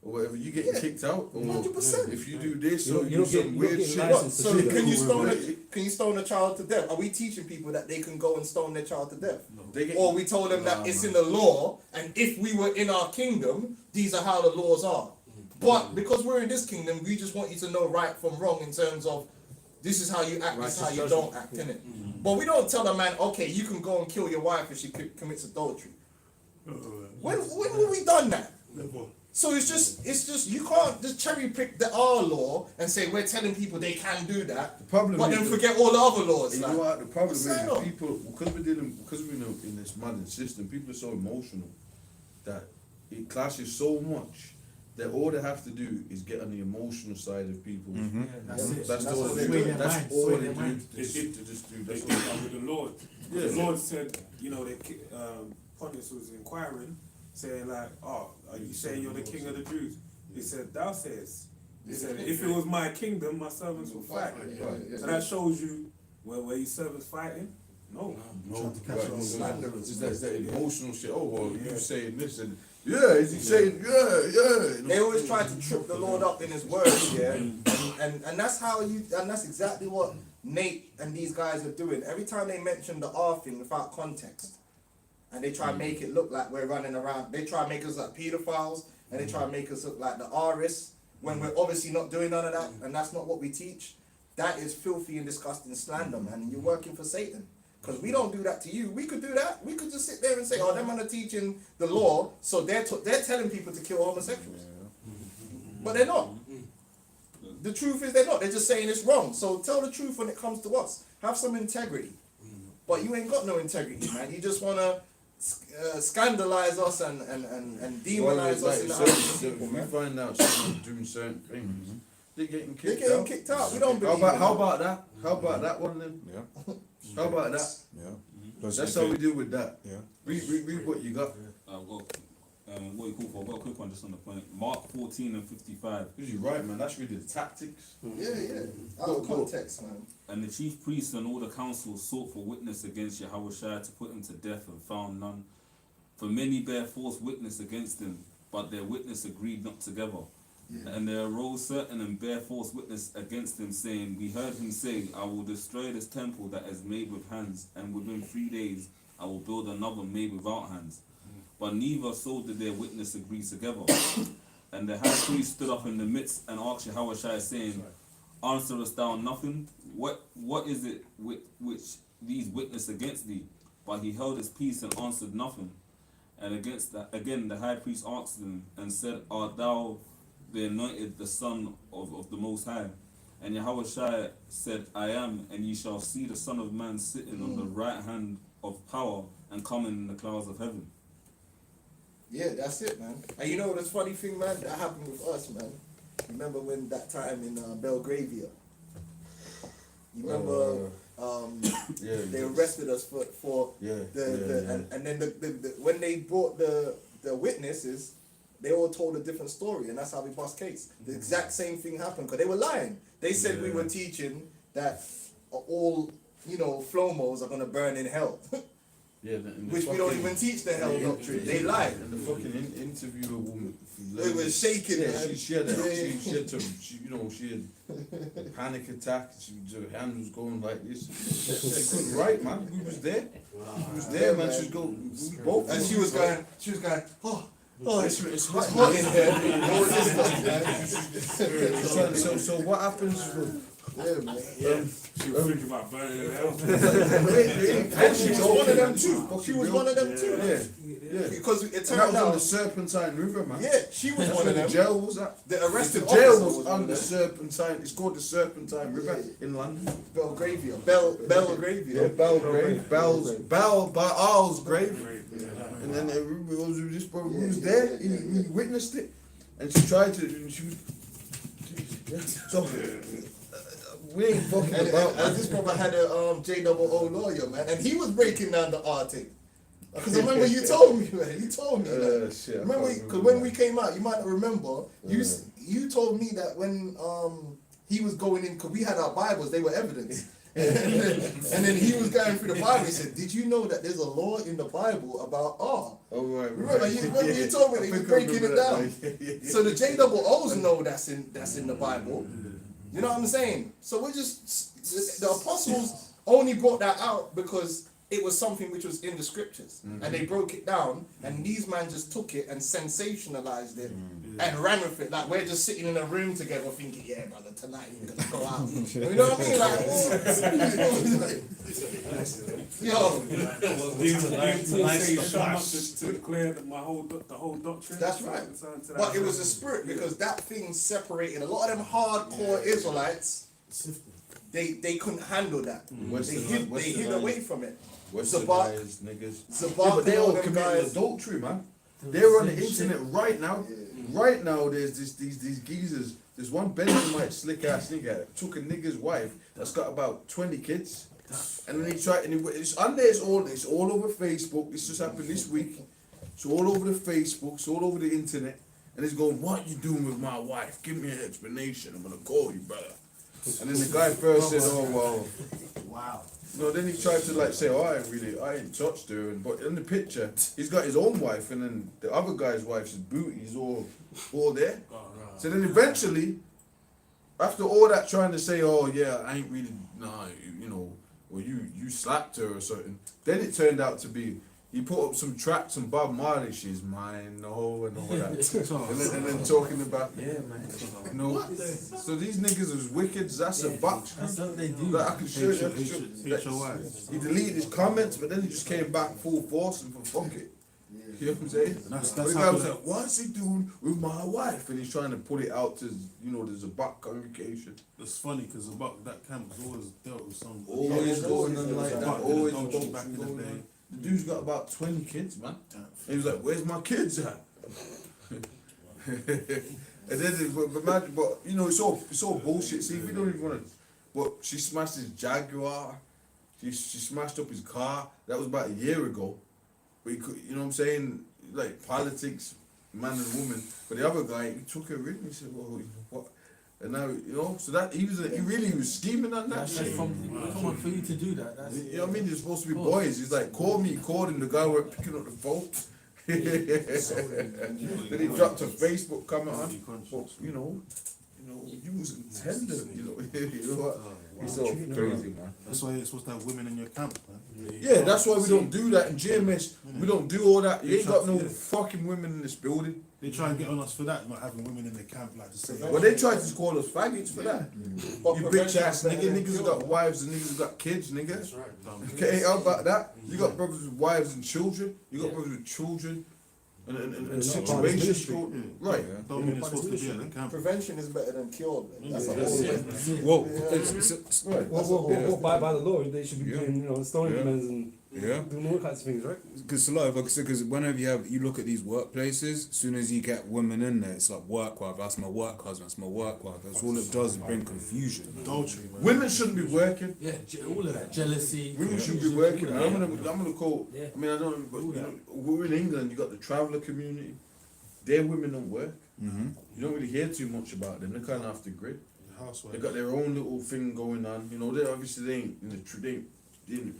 or whatever, you get kicked out. Or 100%. if you do this, You or don't- you you do don't get- some you weird don't get shit. license so to do can that. you stone a child to death? Are we teaching people that they can go and stone their child to death? They get, Or we told them that it's in the law, and if we were in our kingdom, these are how the laws are. But because we're in this kingdom, we just want you to know right from wrong in terms of this is how you act, this is how you don't act, innit? But we don't tell a man, okay, you can go and kill your wife if she commits adultery. When have we done that? Never. So it's just you can't just cherry pick our law and say we're telling people they can do that, the problem but is then that- forget all the other laws. You Like, know what the problem is? what's that on? People, because we're in this modern system, people are so emotional that it clashes so much that all they have to do is get on the emotional side of people. That's it. That's That's all what they they do. do. That's all Sway they their do. mind. To just do. They That's did all. that with the Lord. Yeah. The Lord said, you know, Pontius was inquiring, saying like, "Oh, are you saying you're the king of the Jews?" He said, "Thou sayest." He said, "If it was my kingdom, my servants would fight." So that shows you where your servants fighting. No. No, catch right. on It's that emotional shit. Oh, well, you saying this and is he saying yeah? They always try to trip the Lord up in His word, yeah, and that's that's exactly what Nate and these guys are doing. Every time they mention the R thing without context, and they try to make it look like we're running around. They try to make us like pedophiles, and they try to make us look like the Arists when we're obviously not doing none of that, and that's not what we teach. That is filthy and disgusting slander, man. And you're working for Satan. Because we don't do that to you. We could do that. We could just sit there and say, "Oh, them men are teaching the law, so they're telling people to kill homosexuals." But they're not. The truth is they're not. They're just saying it's wrong. So tell the truth when it comes to us. Have some integrity. But you ain't got no integrity, man. You just want to scandalize us and demonize us in the eyes of If people, we man. find out someone's doing certain things, they're getting They're kicked getting out. kicked out. We don't How believe about in how that. about that? How about that one then? Yeah. How about that? Yeah. That's how we deal with that. Yeah. Read what you got. I've got what you call for. I've got a quick one just on the point. Mark 14 and 55. Because you're right, man. That's really the tactics. Yeah. Out of context, man. And the chief priests and all the council sought for witness against Yahushua to put him to death and found none. For many bare false witness against him, but their witness agreed not together. And there arose certain and bare false witness against him, saying, We heard him say, I will destroy this temple that is made with hands, and within 3 days I will build another made without hands. But neither so did their witness agree together. And the high priest stood up in the midst and asked Yahushua, saying, Answerest thou nothing? What is it which these witness against thee? But he held his peace and answered nothing. And against that, again the high priest asked him and said, Art thou the anointed, the Son of the Most High? And Yahushua said, I am, and ye shall see the Son of Man sitting on the right hand of power and coming in the clouds of heaven. Yeah, that's it, man. And you know the funny thing, man, that happened with us, man. Remember when that time in Belgravia? You remember they arrested us for and then the when they brought the witnesses, they all told a different story, and that's how we bust case. The exact same thing happened because they were lying. They said we were teaching that all flomos are gonna burn in hell. Which we don't even teach the hell doctrine. They lied. And the fucking interviewer woman. It was shaking, Yeah, man. she had Yeah. she had a panic attack. Her hand was going like this. She couldn't write, man. We was there. We was there, man. She was going. We both. And she was going, oh, Oh, it's hot. hot in here. No resistance, man. So what happens? Yeah, man. She was thinking about burning it out. And she was one of them too. She was one of them too. Yeah. Because it And that turned was on the out, Serpentine River, man. yeah, she was That's one where of the them. jail was at. The arrested The jail officer was was on one the of them. Serpentine. It's called the Serpentine River in London. Belgravia. Yeah, Belgravia. Belgrave. Baal's grave. And then this brother who was there, he witnessed it, and she tried to. And she was, so we ain't fucking And about. and this brother had a JOO lawyer, man, and he was breaking down the Arctic. Because I remember you told me, man. You told me that. Shit, I Remember, can't because when we that. came out, you might not remember. You told me that when he was going in, because we had our Bibles, they were evidence. And then he was going through the Bible. He said, "Did you know that there's a law in the Bible about R?" Oh right. Remember, you told me that he was breaking it down. So the JOOs know that's in the Bible. You know what I'm saying? So we're just the apostles only brought that out because it was something which was in the scriptures, and they broke it down, and these men just took it and sensationalized it and ran with it. Like we're just sitting in a room together thinking, "Yeah, brother, tonight we're gonna go out." You know what I mean? Like, yo, To declare that the whole doctrine. that's right. But it was a spirit, because that thing separated a lot of them hardcore Israelites. They couldn't handle that. They hid away from it. Westernized niggas. Zabak, Yeah, but they all them committing guys. adultery, man. They're on the internet right now. Right now, there's these geezers. There's one Benjamite slick ass nigga took a nigga's wife that's got about 20 kids, and then he tried. And it's on there. It's all over Facebook. This just happened this week. It's all over the Facebook. It's all over the internet. And he's going, "What you doing with my wife? Give me an explanation. I'm gonna call you, brother." And then the guy first said, "Oh well." Wow. No, then he tried to like say, "Oh, I ain't touched her," but in the picture, he's got his own wife, and then the other guy's wife's booty's all there. So then eventually, after all that trying to say, "Oh yeah, I ain't really, nah, you know, or you slapped her or something," then it turned out to be he put up some tracks and Bob Marley, "She's mine," and all that, and then talking about, yeah, man, you know. So these niggas was wicked. That's a box. That's what they do. Like, I can show you. HOI. He deleted his comments, but then he just came back full force and fuck it. You know what I'm saying? That's But the guy how was like, "What's he doing with my wife?" And he's trying to put it out to, you know, there's a back congregation. it's funny because that camp was always dealt with some Always going on like that. Back Always back in the going day. on. The dude's got about 20 kids, man. And he was like, "Where's my kids at?" And then, but you know, it's all bullshit. See, we don't even want to. But she smashed his Jaguar. She smashed up his car. That was about a year ago. But he could, you know what I'm saying? Like politics, man and woman. But the other guy, he took her in. He said, "Well, what?" And now, you know, so that he really was scheming on that That's shit. come on, for you to do that. That's, You know what I mean? You're supposed to be boys. He's like, "Call me," he called him. The guy weren't picking up the phone. Then he dropped a Facebook comment on. But, you know, you was tender. You know what? It's all crazy, man. That's why you're supposed to have women in your camp, man. Yeah, that's why we don't do that in GMS. We don't do all that. You ain't got no fucking women in this building. They try and get on us for that, not having women in the camp, like to say. Well, they tried to call us faggots for that. But You bitch prevention ass is better nigga. than Niggas cure. got wives and niggas got kids, nigga. That's right. Okay, how about that? You got brothers with wives and children. You got brothers with children and not part of situations. ministry. Right. Don't mean it's supposed to be at the camp. Prevention is better than cure. That's a That's whole it. thing. Well, Right. well, by the law, they should be doing, you know, stoning Yeah. men and Yeah. doing all kinds of things, right? Because a lot of, because whenever you look at these workplaces, as soon as you get women in there, it's like work wife, that's my work husband, that's my work wife. That's all it does is bring confusion. Adultery, man. Women shouldn't be working. yeah, all of that jealousy. Women should be working. I'm gonna call. Yeah. I mean, I don't. But, you know, we're in England. You got the traveller community. Their women don't work. Mm-hmm. You don't really hear too much about them. They're kind of off the grid. They Housewife. got their own little thing going on. You know, they obviously they ain't in the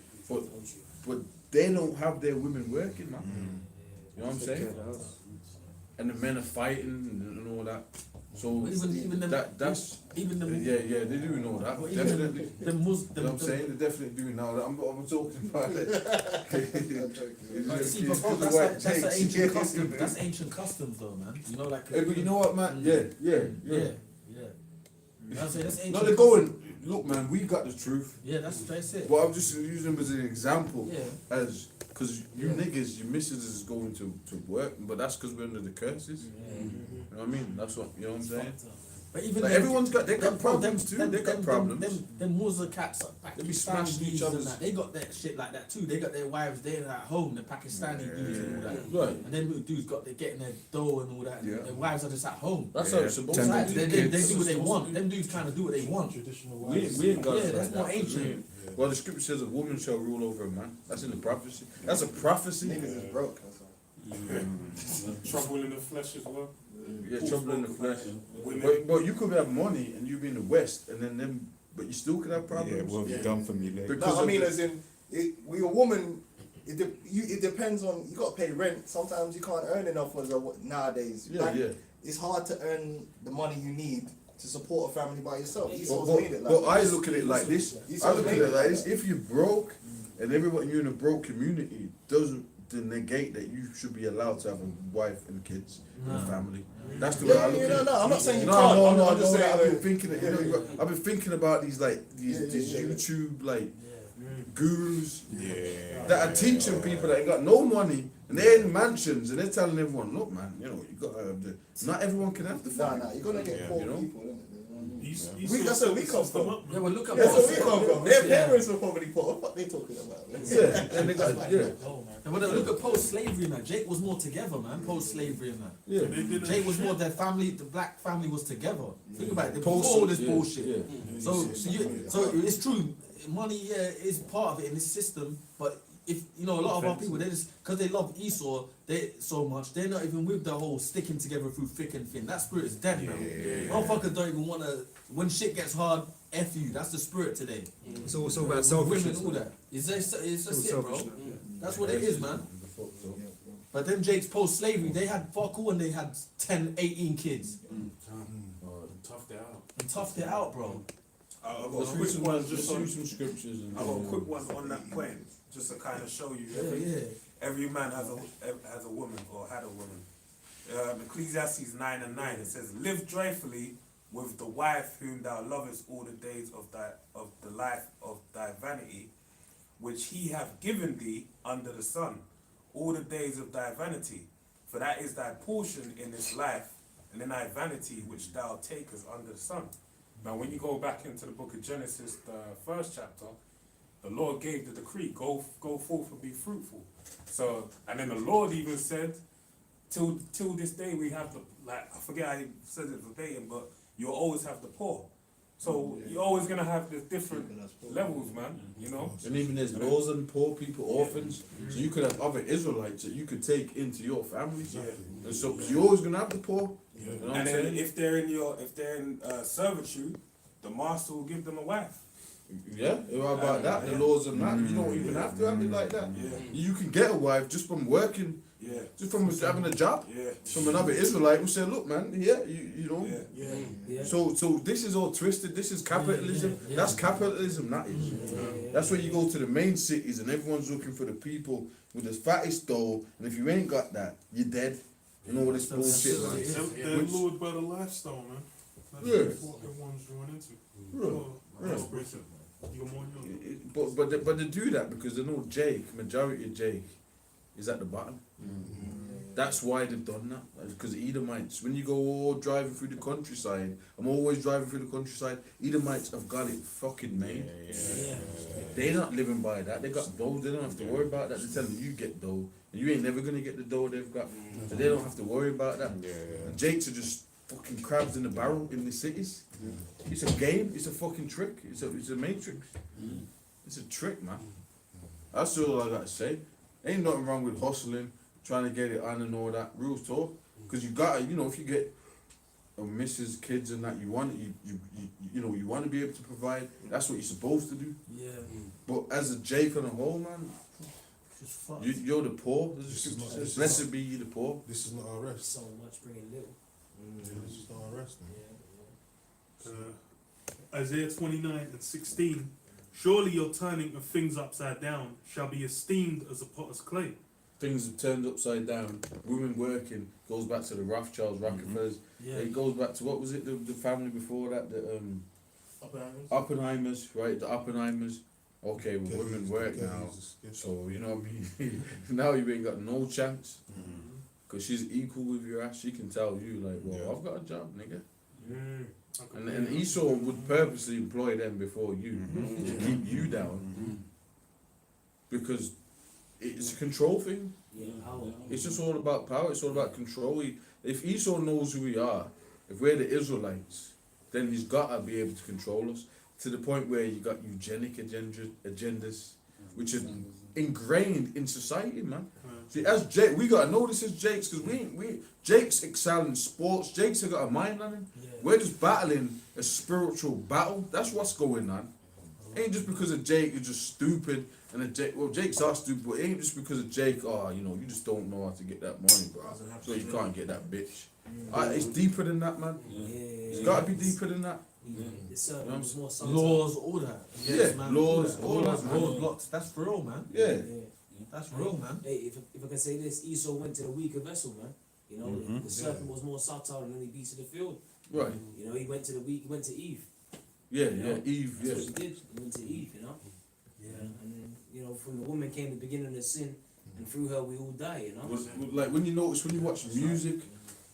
but they don't have their women working, man. You know what I'm saying? And the men are fighting and all that. So Even them, that's even them, yeah, they do know that. Well, even Definitely. them You know what I'm them, saying? They definitely do now. I'm talking about it. see, but bro, that's an ancient custom. That's ancient customs, though, man. You know, like. Hey, but you know what, man? Yeah. Yeah. You know what I'm saying? That's ancient. No, they're going. Look, man, we got the truth. Yeah, that's it. But I'm just using them as an example, Yeah. as because you niggas, your missus is going to work, but that's because we're under the curses. You know what I mean? That's what you know what I'm saying. But even Like them- everyone's got they got them- problems too. They got problems. Them Muslim cats, They be smashing each Pakistanis and other's- that, they got that shit like that too. They got their wives there at home, the Pakistani dudes and all that. Right. And then dudes got they getting their dough and all that. And Yeah. their wives are just at home. That's Yeah. how it's supposed Tend to Right, be. they do what they want. Them dudes kind of do what they want. Traditional We wives. ain't got Yeah, it that's like more that. ancient. Well, the scripture says a woman shall rule over a man. That's in the prophecy. That's a prophecy. Niggas is broke. That's all. Trouble in the flesh as well. Yeah, trouble in the flesh. Women. But you could have money and you be in the West, and then them, but you still could have Yeah, problems. what have you done for me, like? Because No, I of mean, the- as in, with a woman, it depends on, you got to pay rent. Sometimes you can't earn enough nowadays. Yeah, yeah. It's hard to earn the money you need to support a family by yourself. But- Esau's made it like But I this. look at it like this. Esau's I look at made it like this. If you're broke and everyone you're in a broke community, doesn't negate that you should be allowed to have a wife and kids and a family. That's the way I look at it. No, I'm not saying you No, can't. no, I'm just saying, I've been thinking. I've been thinking about these Yeah, yeah. YouTube gurus Yeah. that are teaching people that ain't got no money and they're in mansions and they're telling everyone, look, man, you know, you got to have the. Not everyone can have the Nah, fun. you're gonna get Yeah, poor you know? people, innit? That's where we come from. Yeah, well, look at That's where we Paul. come from. Their Yeah. parents were probably poor. What they talking about? Yeah, and they got yeah, And when I look at post-slavery and that, Jake was more together, man. Post-slavery and that. yeah. Jake was more their family. The black family was together. Think about it. Before Post- all this yeah, bullshit. yeah. So it's true. Money, yeah, is part of it in this system. But if you know, a lot of our people, they just because they love Esau, they so much, they're not even with the whole sticking together through thick and thin. That spirit is dead now. Motherfuckers don't even wanna. When shit gets hard, f you. That's the spirit today. It's also about Women, selfishness. all that. It's just It's it, bro. selfishness. That's what it is, man. But them Jakes post-slavery, they had fuck all and they had 10, 18 kids. Toughed it out. And toughed it out, bro. I've got a quick one just on. some scriptures. And, I've got a quick one on that point, just to kind of show you. Yeah. Every man has a woman or had a woman. Ecclesiastes 9:9 it says, "Live joyfully with the wife whom thou lovest all the days of the life of thy vanity, which he hath given thee under the sun, all the days of thy vanity. For that is thy portion in this life, and in thy vanity which thou takest under the sun." Now, when you go back into the book of Genesis, the first chapter, the Lord gave the decree, go forth and be fruitful. So, and then the Lord even said, till this day we have the, like, I forget how he said it verbatim, but you'll always have the poor. So you're always gonna have the different levels, man, you know? And even there's laws on poor people, orphans. So you could have other Israelites that you could take into your family. And so you're always gonna have the poor. You know what I'm And then saying? if they're in servitude, the master will give them a wife. Yeah, what about that? The laws and that. You don't even have to have it like that. You can get a wife just from working, Yeah, just from having a job. yeah, From another Israelite who said, look, man, yeah, you know. yeah. Yeah. So this is all twisted. This is capitalism. Yeah. That's capitalism. That is. That's where you go to the main cities and everyone's looking for the people with the fattest dough. And if you ain't got that, you're dead. You know what this bullshit, man. They're lured by the lifestyle, man. That's Yeah. what everyone's drawn into. Yeah. You're more young. But they do that because they know Jake, majority of Jake, is at the bottom. That's why they've done that. Because Edomites, when you go all driving through the countryside, I'm always driving through the countryside. Edomites have got it fucking made. They're not living by that. They got dough. They don't have to worry about that. They're telling you get dough, and you ain't never gonna get the dough they've got. So they don't have to worry about that. And Jakes are just fucking crabs in the barrel in the cities. It's a game. It's a fucking trick. It's a matrix. It's a trick, man. That's all I gotta say. Ain't nothing wrong with hustling, trying to get it on and all that. Real talk. Because you gotta, you know, if you get a missus, kids and that, you want you want to be able to provide. That's what you're supposed to do. Yeah. But as a Jake on a whole, man, Just fuck. you're the poor. This is not- Blessed be you the poor. This is not our rest. So much bringing little. Let's start arresting. Isaiah 29:16. Surely your turning of things upside down shall be esteemed as a potter's clay. Things have turned upside down. Women working goes back to the Rothschilds, Rockefellers. Yeah. It goes back to what was it? The family before that, the Oppenheimer's. Oppenheimers, right? The Oppenheimers. Okay, well, women work now, Gettys, so you know what I mean. Now you ain't got no chance, cause she's equal with your ass. She can tell you like, well, Yeah. I've got a job, nigga. I could And be- Esau would purposely employ them before you to keep you down, because it's a control thing. Yeah, power. It's just all about power. It's all about control. If Esau knows who we are, if we're the Israelites, then he's gotta be able to control us to the point where you got eugenic agendas, which are ingrained in society, man. See, as Jake, we gotta know this is Jake's, because Jake's excel in sports. Jake's got a mind on him. Yeah. We're just battling a spiritual battle. That's what's going on. Ain't just because of Jake, you're just stupid. And a Jake, well, Jake's are stupid, but it ain't just because of Jake, you just don't know how to get that money, bro. So you can't get that bitch. It's deeper than that, man. Yeah. It's gotta be deeper than that. The serpent was more subtle. Laws, all that. Yeah, Yes, man, laws, all that, man. roadblocks. That's real, man. Yeah. That's real, man. Hey, if I can say this, Esau went to the weaker vessel, man. You know, the serpent was more subtle than any beast of the field. Right. You know, he went to Eve. Yeah, You know? yeah, Eve, That's yes. what he did. He went to Eve, you know. Yeah. And from the woman came the beginning of sin, and through her we all die, you know. Like when you watch music,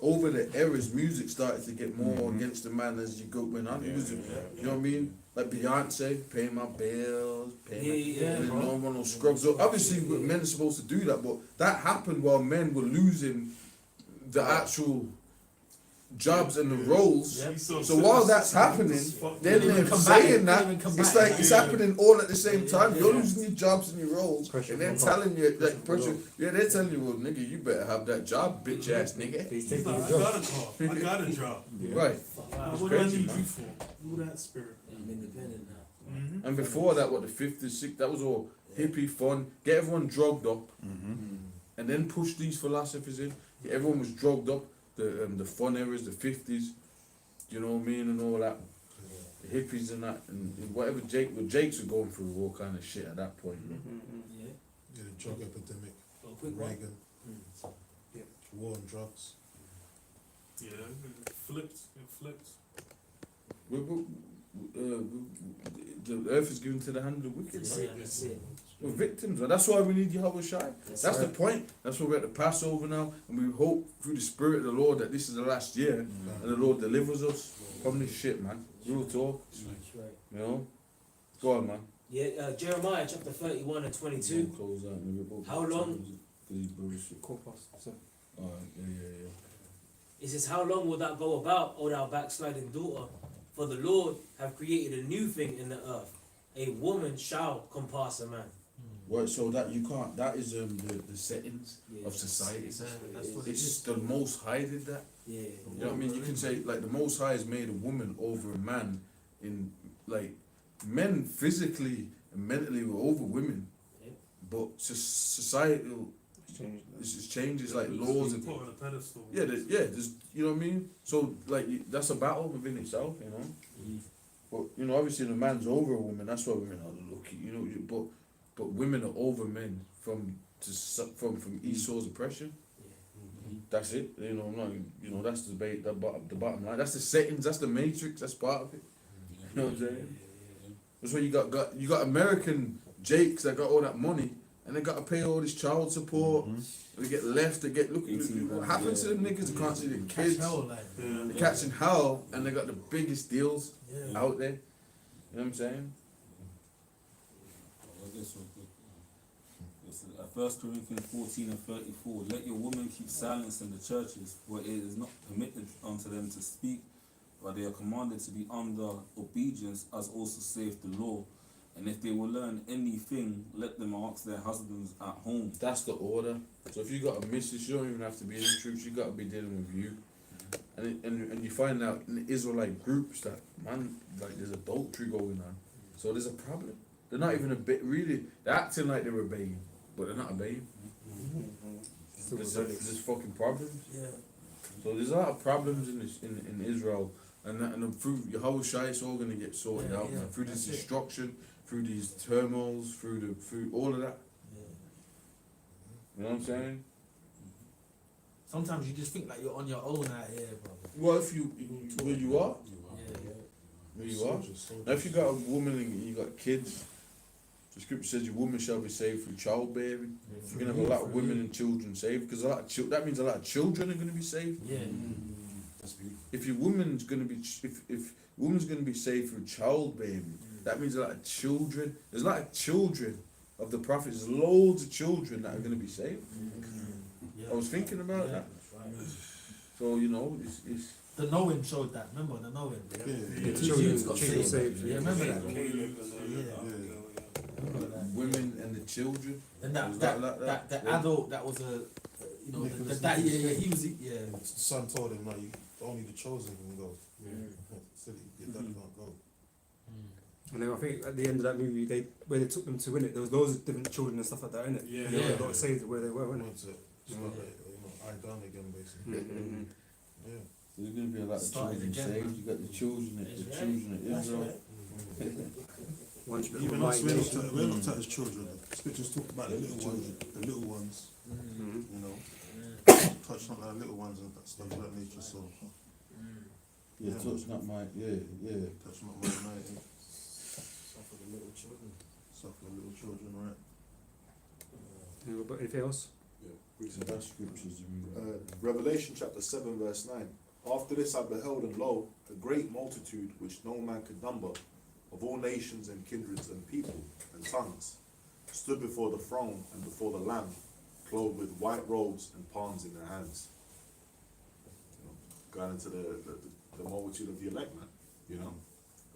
over the eras, music started to get more against the man as you go went on. It was, you know what I mean? Like Beyonce, pay my bills, and no one will scrubs. So obviously, men are supposed to do that, but that happened while men were losing the actual jobs and the roles. So while that's happening, then they're saying that it's like it's happening all at the same time. You're losing your jobs and your roles, Pressure and they're from telling you like pressure. Yeah, they're telling you, well, nigga, you better have that job, bitch ass nigga. He's I taking got your a job. car. I got a job. Right. What do I crazy, need man. you for? All that spirit. I'm independent now. Mm-hmm. And before that, what the 50s, 60s, that was all hippie fun. Get everyone drugged up, and then push these philosophies in. Get everyone was drugged up. The fun eras, the 50s. You know what I mean, and all that. The hippies and that, and whatever Jakes were going through all kind of shit at that point. Yeah. Yeah, the drug epidemic, Well, quick one. Reagan, war on drugs. Yeah, it flipped. The earth is given to the hand of the wicked. That's Right? it. That's it. We're victims, and that's why we need Yahweh Shai. That's That's the right. point. That's why we're at the Passover now, and we hope through the Spirit of the Lord that this is the last year, and the Lord delivers us from this shit, man. Real talk, That's right. you know. Go on, man. Yeah, Jeremiah chapter 31 and 22. Close out, nigga. How long? These bullshit. Alright, yeah. It says, how long will that go about, O thou backsliding daughter? For the Lord have created a new thing in the earth. A woman shall compass a man. Right, so that you can't. That is the settings Yeah. of society. That's what it It's is. the Most High did that. Yeah. You know what I mean? You can say like the Most High has made a woman over a man. In like men physically and mentally were over women, Yeah. but societal it's just changes like laws and Put on a pedestal. there's you know what I mean. So like that's a battle within itself, you know. But you know, obviously the man's over a woman. That's why women are lucky, you know. But women are over men from Esau's oppression. That's it. You know, I'm not. You know, that's the bottom line. That's the settings. That's the matrix. That's part of it. You know what I'm saying? That's why you got American Jakes that got all that money, and they got to pay all this child support. They get left. They get look what happens to them niggas. They can't see their kids. They're catching hell, and they got the biggest deals out there. You know what I'm saying? I guess we're good. It's 1 Corinthians 14 and 34. Let your women keep silence in the churches, for it is not permitted unto them to speak, but they are commanded to be under obedience, as also saith the law. And if they will learn anything, let them ask their husbands at home. That's the order. So if you got a missus, you don't even have to be in the troops. You got to be dealing with you. And you find out in the Israelite groups that man, like there's adultery going on. So there's a problem. They're not even a bit really. They're acting like they're obeying, but they're not obeying. There's fucking problems. Yeah. So there's a lot of problems in this in Israel, and through Yahushua, it's all gonna get sorted out, man. Through this destruction, through these turmoils, through all of that. You know what I'm saying? Sometimes you just think like you're on your own out here, brother. Well, if where you are, Yeah. where you are. Now, if you got a woman and you got kids, the scripture says your woman shall be saved through childbearing. You're gonna have a lot of women and children saved, because that means a lot of children are gonna be saved. Yeah. That's beautiful. If your woman's gonna be if woman's gonna be saved through childbearing, that means a lot of children. There's a lot of children of the prophets. There's loads of children that are gonna be saved. I was thinking about that. So you know, it's The knowing showed that. Remember the knowing? Yeah. The Two children youths got children saved. saved. Yeah, remember that? Caleb, Remember that? women and the children. And that Was that that like that, that? that adult that was a you know Nicholas that he was yeah. The son told him, like, only the chosen can go. Silly, your dad can't go. And then I think at the end of that movie, where they took them to win it, there was loads of different children and stuff like that, innit? Yeah. And they got saved where they were, innit? Went to, eye down again, basically. Mm-hmm. Yeah. There's gonna be a lot of Started children again, saved. You got the children of Israel. One should be Even one us, mighty we're nation. looked at as children. The scriptures talk about the little ones, Mhm. you know, touch not our little ones and stuff of that nature. So, Yeah, touch not my touch not my united. Suffer the little children. Suffer the little children, right? Anything else? So that's scriptures. Revelation chapter 7 verse 9. After this I beheld, and lo, a great multitude which no man could number, of all nations and kindreds and people and tongues, stood before the throne and before the Lamb, clothed with white robes and palms in their hands. You know, going into the multitude of the elect, man. You know,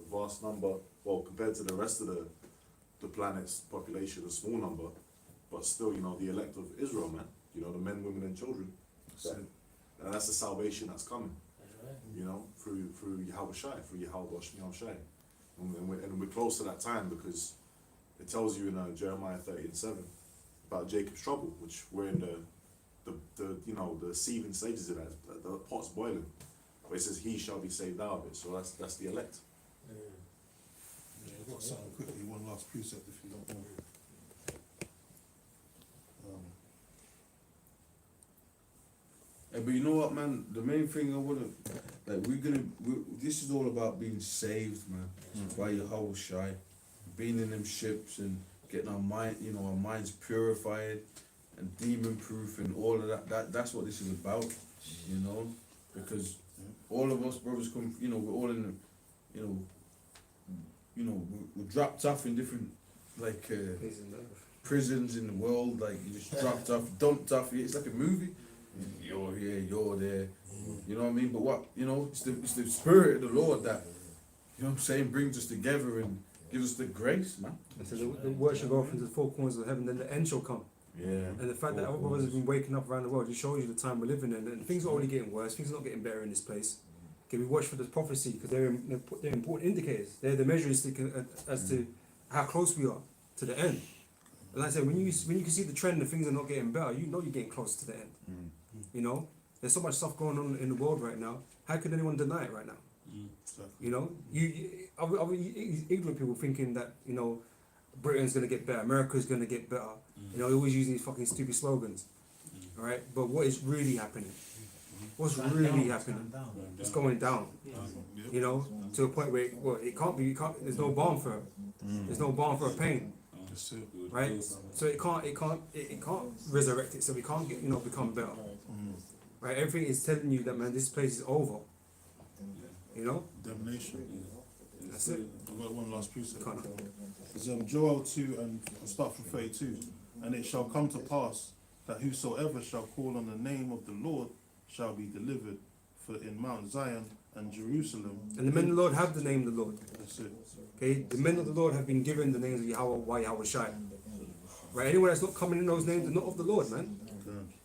a vast number. Well, compared to the rest of the planet's population, a small number, but still, you know, the elect of Israel, man. You know, the men, women, and children. And that's the salvation that's coming. You know, through Yahushua, through Yahushua. And we're close to that time, because it tells you in Jeremiah 30:7 about Jacob's trouble, which we're in the seething stages of that. The pot's boiling, but it says he shall be saved out of it. So that's the elect. Yeah, I've got something quickly, one last precept if you don't know. But you know what, man? The main thing I wanna, this is all about being saved, man. By Yahushua, being in them ships and getting our minds purified and demon proof and all of that. That's what this is about, you know. Because all of us brothers come, you know, we're all in the, we're dropped off in different prisons in the world. Like you just dropped off, dumped off. It's like a movie. You're here, you're there. You know what I mean? But what, you know, it's the spirit of the Lord that, you know what I'm saying, brings us together and gives us the grace, man. And so the word shall go off into the four corners of heaven, then the end shall come. Yeah. And the fact that our brothers have been waking up around the world just shows you the time we're living in. And things are only getting worse. Things are not getting better in this place. Okay, we watch for the prophecy because they're important indicators. They're the measures as to how close we are to the end. And like I said, when you can see the trend and things are not getting better, you know you're getting close to the end. You know, there's so much stuff going on in the world right now. How could anyone deny it right now? You know, ignorant people thinking that, you know, Britain's gonna get better, America's gonna get better. You know, always using these fucking stupid slogans. All right, but what is really happening? What's really happening? It's going down. You know, to a point where it can't be. There's no balm for it. There's no balm for a pain. Right? So it can't resurrect itself. It can't become better. Right? Everything is telling you that, man, this place is over. You know? Damnation. That's it. I've got one last precept. Can't. It's Joel 2, and I'll start from 32. And it shall come to pass that whosoever shall call on the name of the Lord shall be delivered. For in Mount Zion and Jerusalem. And the men of the Lord have the name of the Lord. That's it. Okay? The men of the Lord have been given the names of Yahweh Shai. Right? Anyone that's not coming in those names is not of the Lord, man.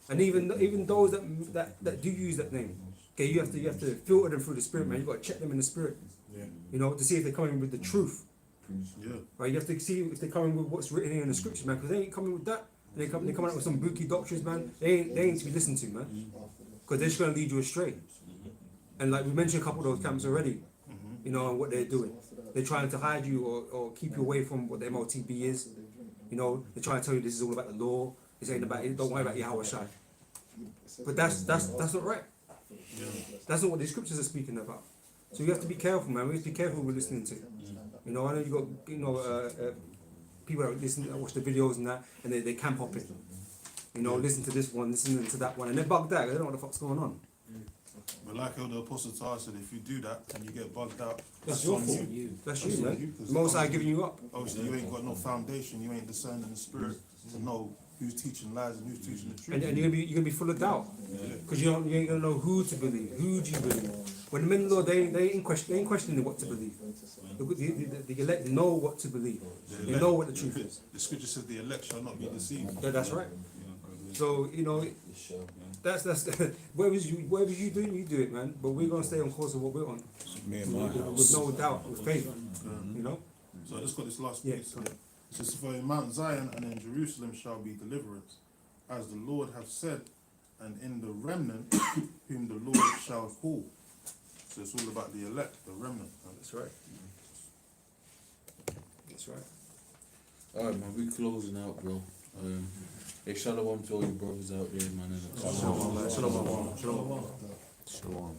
And even those that do use that name, okay, you have to filter them through the spirit, man. You got to check them in the spirit, you know, to see if they're coming with the truth. Yeah. Right? You have to see if they're coming with what's written here in the scriptures, man. Because they ain't coming with that. They're coming out with some bookie doctrines, man. They ain't to be listened to, man. because they're just going to lead you astray. And like we mentioned a couple of those camps already, you know, and what they're doing. They're trying to hide you or keep you away from what the MOTB is. You know, they're trying to tell you this is all about the law. This ain't about it. Don't worry about Yahweh Shai. But that's not right. That's not what the scriptures are speaking about. So you have to be careful, man. We have to be careful what we're listening to. You know, I know you got people that listen, that watch the videos and that, and they camp hopping. You know, listen to this one, listen to that one, and they're bugged out. They don't know what the fuck's going on. But like Elder Apostle Tar said, if you do that and you get bugged out, That's your on fault. That's you, man. The Most High giving you up. Obviously, you ain't got no foundation. You ain't discerning the spirit to know who's teaching lies and who's teaching the truth. And you're gonna be full of doubt, because you ain't gonna know who to believe. Who do you believe? When the men of the Lord, they ain't questioning what to believe. The elect know what to believe. They know what the truth is. The scripture says the elect shall not be deceived. Yeah, that's right. So you know, that's whatever you doing, you do it, man. But we're gonna stay on course of what we're on, Me and my with no doubt, with faith. You know. So I just got this last Yeah. piece. It says, for in Mount Zion and in Jerusalem shall be deliverance, as the Lord hath said, and in the remnant whom the Lord shall call. So it's all about the elect, the remnant. That's right. That's right. Alright, man, we closing out, bro. Hey, shalom to all you brothers out there, man. Shalom. Shalom. Shalom. Shalom.